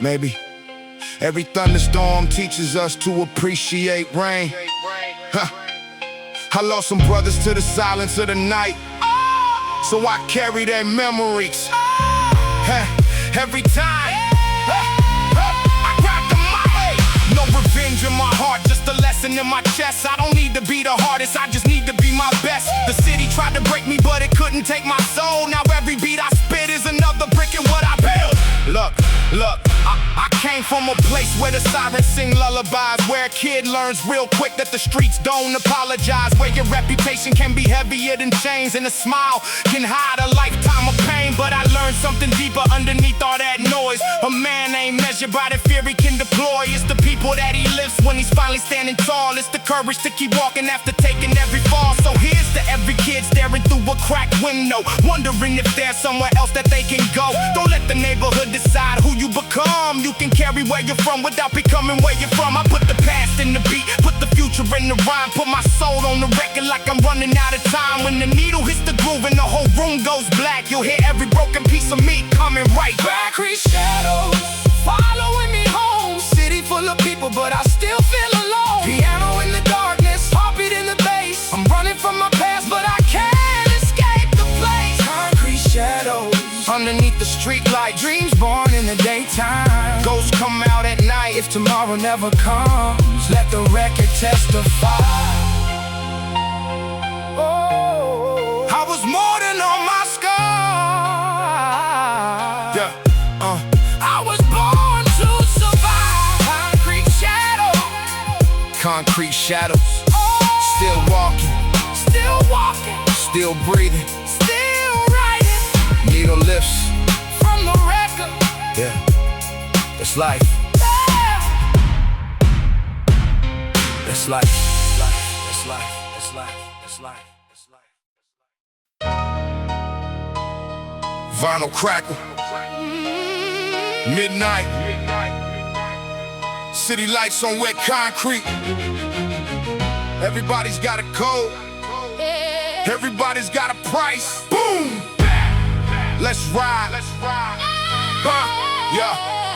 Maybe every thunderstorm teaches us to appreciate rain. Huh. I lost some brothers to the silence of the night, so I carry their memories. Every time I grab the mic, no revenge in my heart, just a lesson in my chest. I don't need to be the hardest, I just need to be my best. The city tried to break me, but it couldn't take my soul. Now every beat I spit is another brick in what I built. Look, I came from a place where the sirens sing lullabies, where a kid learns real quick that the streets don't apologize, where your reputation can be heavier than chains, and a smile can hide a lifetime of pain. But I learned something deeper underneath all that noise. A man ain't measured by the fear he can deploy. It's the people that he lifts when he's finally standing tall. It's the courage to keep walking after taking every fall. So here's to every kid staring through a cracked window, wondering if there's somewhere else that they can go. Don't let the neighborhood decide who you become. You can carry where you're from without becoming where you're from. I put the past in the beat, put the future in the rhyme, put my soul on the record like I'm running out of time. When the needle hits the groove and the whole room goes black, you'll hear every broken piece of me coming right back. Concrete shadows following me home. City full of people, but I still feel alone. Piano in the darkness, heartbeat in the bass. I'm running from my past, but I can't escape the place. Concrete shadows underneath the street light. Dreams born in the daytime. Ghosts come out at night. If tomorrow never comes, let the record testify. Oh, I was more than all my scars. Yeah, I was born to survive. Concrete shadows. concrete shadows. Still walking, still breathing, still writing. needle lifts From the record. Yeah, that's life. That's life. That's life. That's life. That's life. That's life. Vinyl crackle. Midnight. City lights on wet concrete. Everybody's got a code. Everybody's got a price. Boom Bap. Let's ride.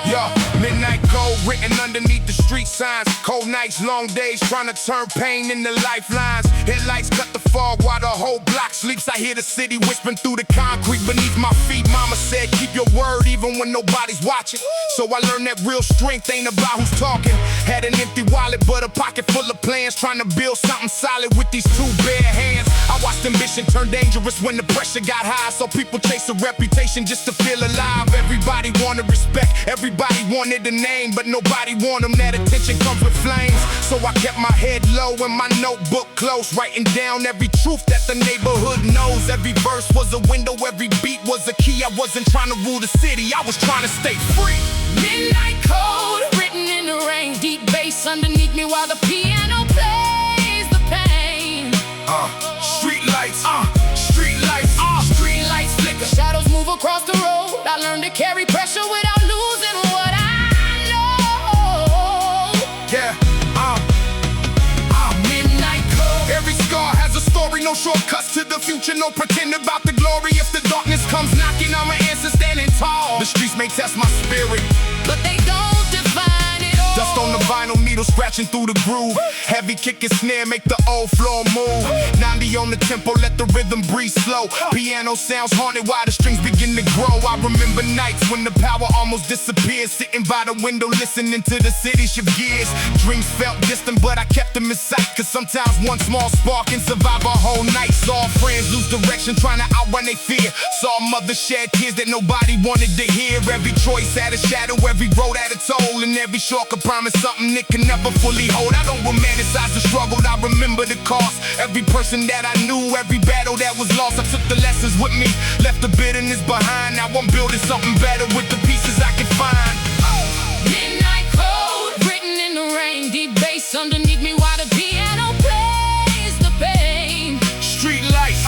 Yeah. Midnight cold written underneath the street signs. Cold nights, long days, trying to turn pain into lifelines. Headlights cut the fog while the whole block sleeps. I hear the city whispering through the concrete beneath my feet. Mama said keep your word even when nobody's watching. So I learned that real strength ain't about who's talking. Had an empty wallet but a pocket full of plans, trying to build something solid with these two bare hands. I watched ambition turn dangerous when the pressure got high. So people chase a reputation just to feel alive. Everybody wanted respect, everybody wanted a name, but nobody want them. That attention comes with flames. So I kept my head low and my notebook close, writing down every truth that the neighborhood knows. Every verse was a window, every beat was a key. I wasn't trying to rule the city, I was trying to stay free. Midnight code written in the rain. Deep bass underneath me while the piano plays the pain. Street lights, Street lights flicker. Shadows move across the road. I learned to carry pressure without losing what I know. yeah. Midnight code. Every scar has a story, no shortcuts to the future, no pretend about the glory. If the darkness comes knocking, I'ma answer standing tall. The streets may test my spirit, But they don't define it all. dust on the vinyl, needle scratching through the groove. Heavy kick and snare make the old floor move. 90 on the tempo, let the rhythm breathe slow. Piano sounds haunted while the strings begin to grow. I remember nights when the power almost disappeared, sitting by the window listening to the city shift gears. Dreams felt distant but I kept them in sight, cause sometimes one small spark can survive a whole night. Saw friends lose direction trying to outrun their fear. Saw mothers shed tears that nobody wanted to hear. Every choice had a shadow, every road had a toll, and every short could promise something it can never fully hold. I don't romanticize the struggle, I remember the cost. Every person that I knew, every battle that was lost, I took the lessons with me, left the bitterness behind. Now I'm building something better with the pieces I can find. Midnight code written in the rain. Deep bass underneath me while the piano plays the pain. Street lights,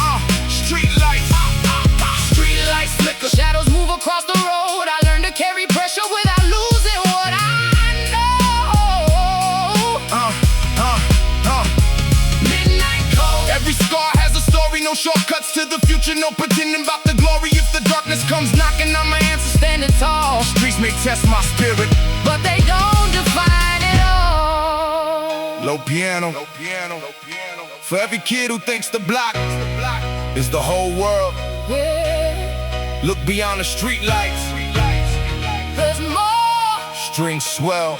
no shortcuts to the future, no pretending about the glory. If the darkness comes knocking, I'ma answer standing tall. Streets may test my spirit, but they don't define it all. low piano. For every kid who thinks the block is the whole world, Yeah, look beyond the street lights. there's more. Strings swell,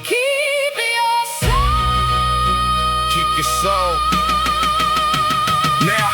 Keep your soul. keep your soul. Now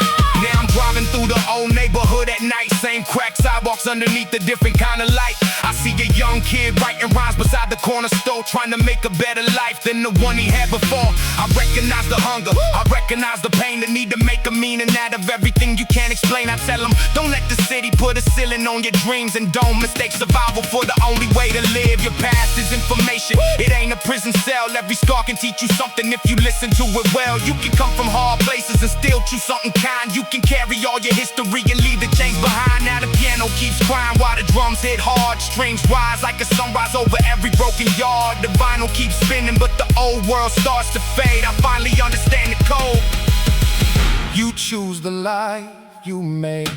I'm driving through the old neighborhood at night. Same crack sidewalks underneath a different kind of light. I see a young kid writing rhymes beside the corner store, trying to make a better life than the one he had before. I recognize the hunger, I recognize the pain, the need to make a meaning out of everything you can't explain. I tell him, don't let the city put a ceiling on your dreams, and don't mistake survival for the only way to live. Your past is information, it ain't a prison cell. Every scar can teach you something if you listen to it well. You can come from hard places and still choose something kind. You can carry all your history and leave the chains behind. Now the piano keeps crying while the drums hit hard. Strings rise like a sunrise over every broken yard. The vinyl keeps spinning, but the old world starts to fade. I finally understand the code. You choose the life you made.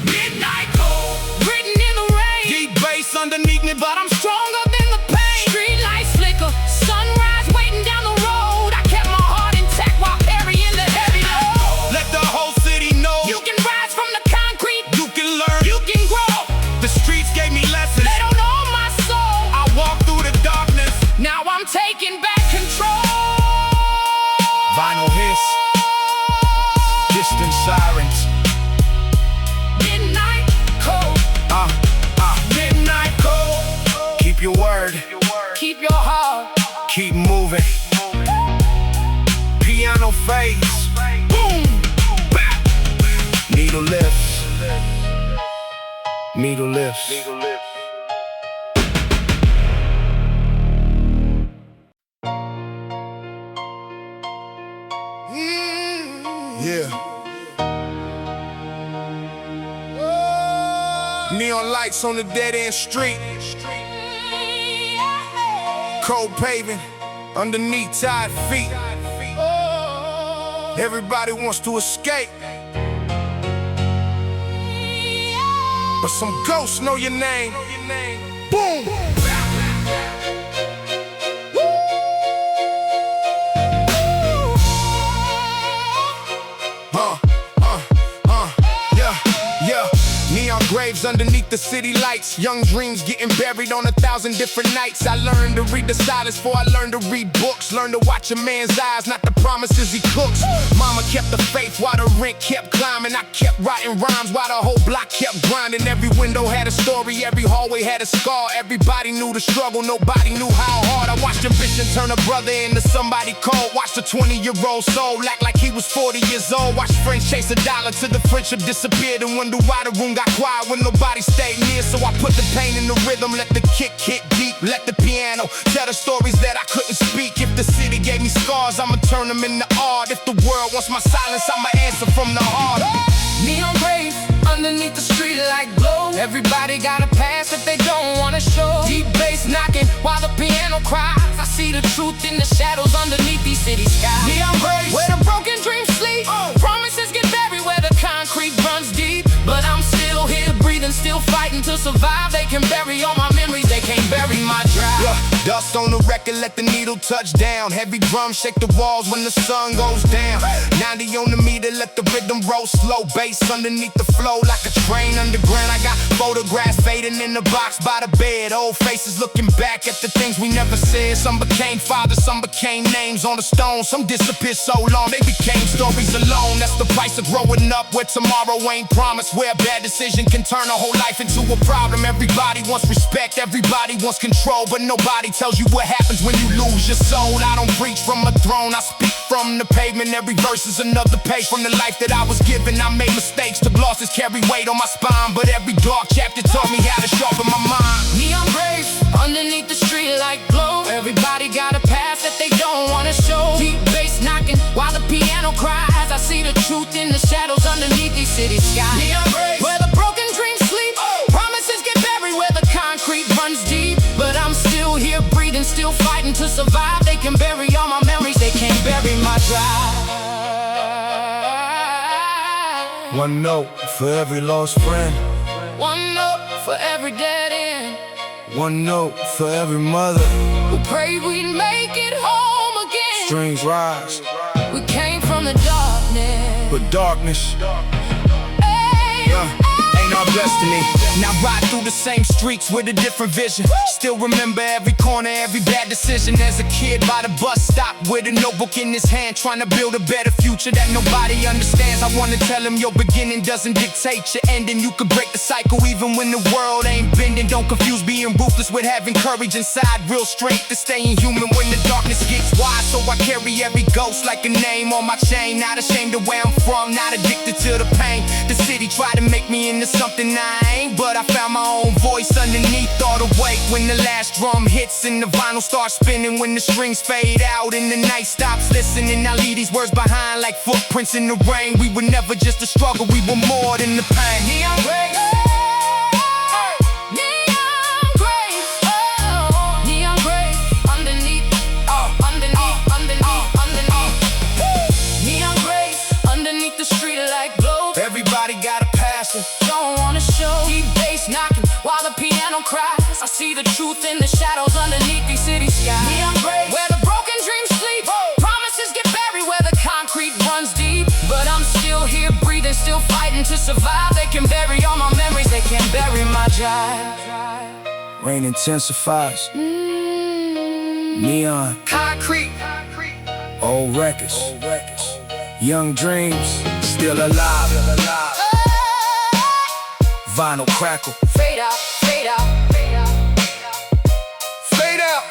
Midnight cold, written in the rain. Deep bass underneath me, but I'm Stronger than the pain. Street lights flicker, sunrise waiting down the road. I kept my heart intact while carrying the heavy load. let the whole city know You can rise from the concrete, you can learn. you can grow. The streets gave me lessons. They don't know my soul. I walk through the darkness. Now I'm taking back control. Vinyl hiss, distant sirens. Midnight cold, Midnight cold. Keep your word, keep your heart. keep moving. Piano fades, boom, bap. Needle lifts, needle lifts. Yeah. Neon lights on the dead-end street. Cold paving underneath tired feet. Everybody wants to escape, but some ghosts know your name. Boom! Yeah. Neon graves underneath the city lights. Young dreams getting buried on 1,000 different nights. I learned to read the silence before I learned to read books. Learned to watch a man's eyes, not the promises he cooks. Mama kept the faith while the rent kept climbing. I kept writing rhymes while the whole block kept grinding. Every window had a story, every hallway had a scar. Everybody knew the struggle, nobody knew how hard. I watched ambition turn a brother into somebody cold. Watched a 20-year-old soul act like he was 40 years old. Watched friends chase a dollar till the friendship disappeared, and wonder why the room got quiet when nobody stayed near. So I put the pain in the rhythm, let the kick hit deep, let the piano tell the stories that I couldn't speak. If the city gave me scars, I'ma turn them into art. If the world wants my silence, I'ma answer from the heart. Neon graves underneath the street light glow. Everybody got a past that they don't wanna show. Deep bass knocking while the piano cries. I see the truth in the shadows underneath these city skies. Neon graves, Where the broken dreams sleep, promises get buried where the concrete runs deep. But I'm still here breathing, still fighting to survive. They can bury all my memories, they can't bury my drive. yeah, dust on the record, let the needle touch down. Heavy drums shake the walls when the sun goes down. 90 on the meter, let the rhythm roll slow. Bass underneath the flow like a train underground. I got photographs fading in the box by the bed. Old faces looking back at the things we never said. Some became fathers, some became names on the stone. Some disappeared so long, they became stories alone. That's the price of growing up where tomorrow ain't promised. Where a bad decision can turn a whole life into a problem. Everybody wants respect, everybody wants control, but nobody tells you what happens when you lose your soul. I don't preach from a throne, I speak from the pavement. Every verse is another page from the life that I was given. I made mistakes, took losses, carry weight on my spine, but every dark chapter taught me how to sharpen my mind. Neon graves underneath the street light glow. Everybody got a past that they don't wanna show. Deep bass knocking while the piano cries. I see the truth in the shadows underneath these city skies. Neon graves, Where the broken dreams sleep, promises get buried where the concrete runs deep. But I'm still here breathing, still fighting to survive. They can bury all my memories, they can't bury my drive. One note for every lost friend. One note for every dead end. One note for every mother who prayed we'd make it home again. Strings rise, We came from the darkness, but darkness hey, ain't our destiny. Now ride through the same streets with a different vision. Still remember every corner, every bad decision. As a kid by the bus stop with a notebook in his hand, trying to build a better future that nobody understands. I wanna tell him your beginning doesn't dictate your ending. You could break the cycle even when the world ain't bending. Don't confuse being ruthless with having courage inside. Real strength to staying human when the darkness gets wide. So I carry every ghost like a name on my chain. Not ashamed of where I'm from, not addicted to the pain. The city tried to make me into something I ain't, but I found my own voice underneath all the weight. When the last drum hits and the vinyl starts spinning, when the strings fade out and the night stops listening, I leave these words behind like footprints in the rain. We were never just a struggle, we were more than the pain. neon gray, neon gray, neon gray, underneath, neon gray, underneath the street like globe. Everybody got a passion. Don't wanna show. Deep bass knocking while the piano cries. I see the truth in the shadows underneath these city skies. Neon gray, where the broken dreams sleep. Promises get buried where the concrete runs deep. But I'm still here breathing, still fighting to survive. They can bury all my memories, they can't bury my jive. Rain intensifies. Neon, Concrete, old records, young dreams, still alive. Vinyl crackle, fade out, fade out, fade out, fade out.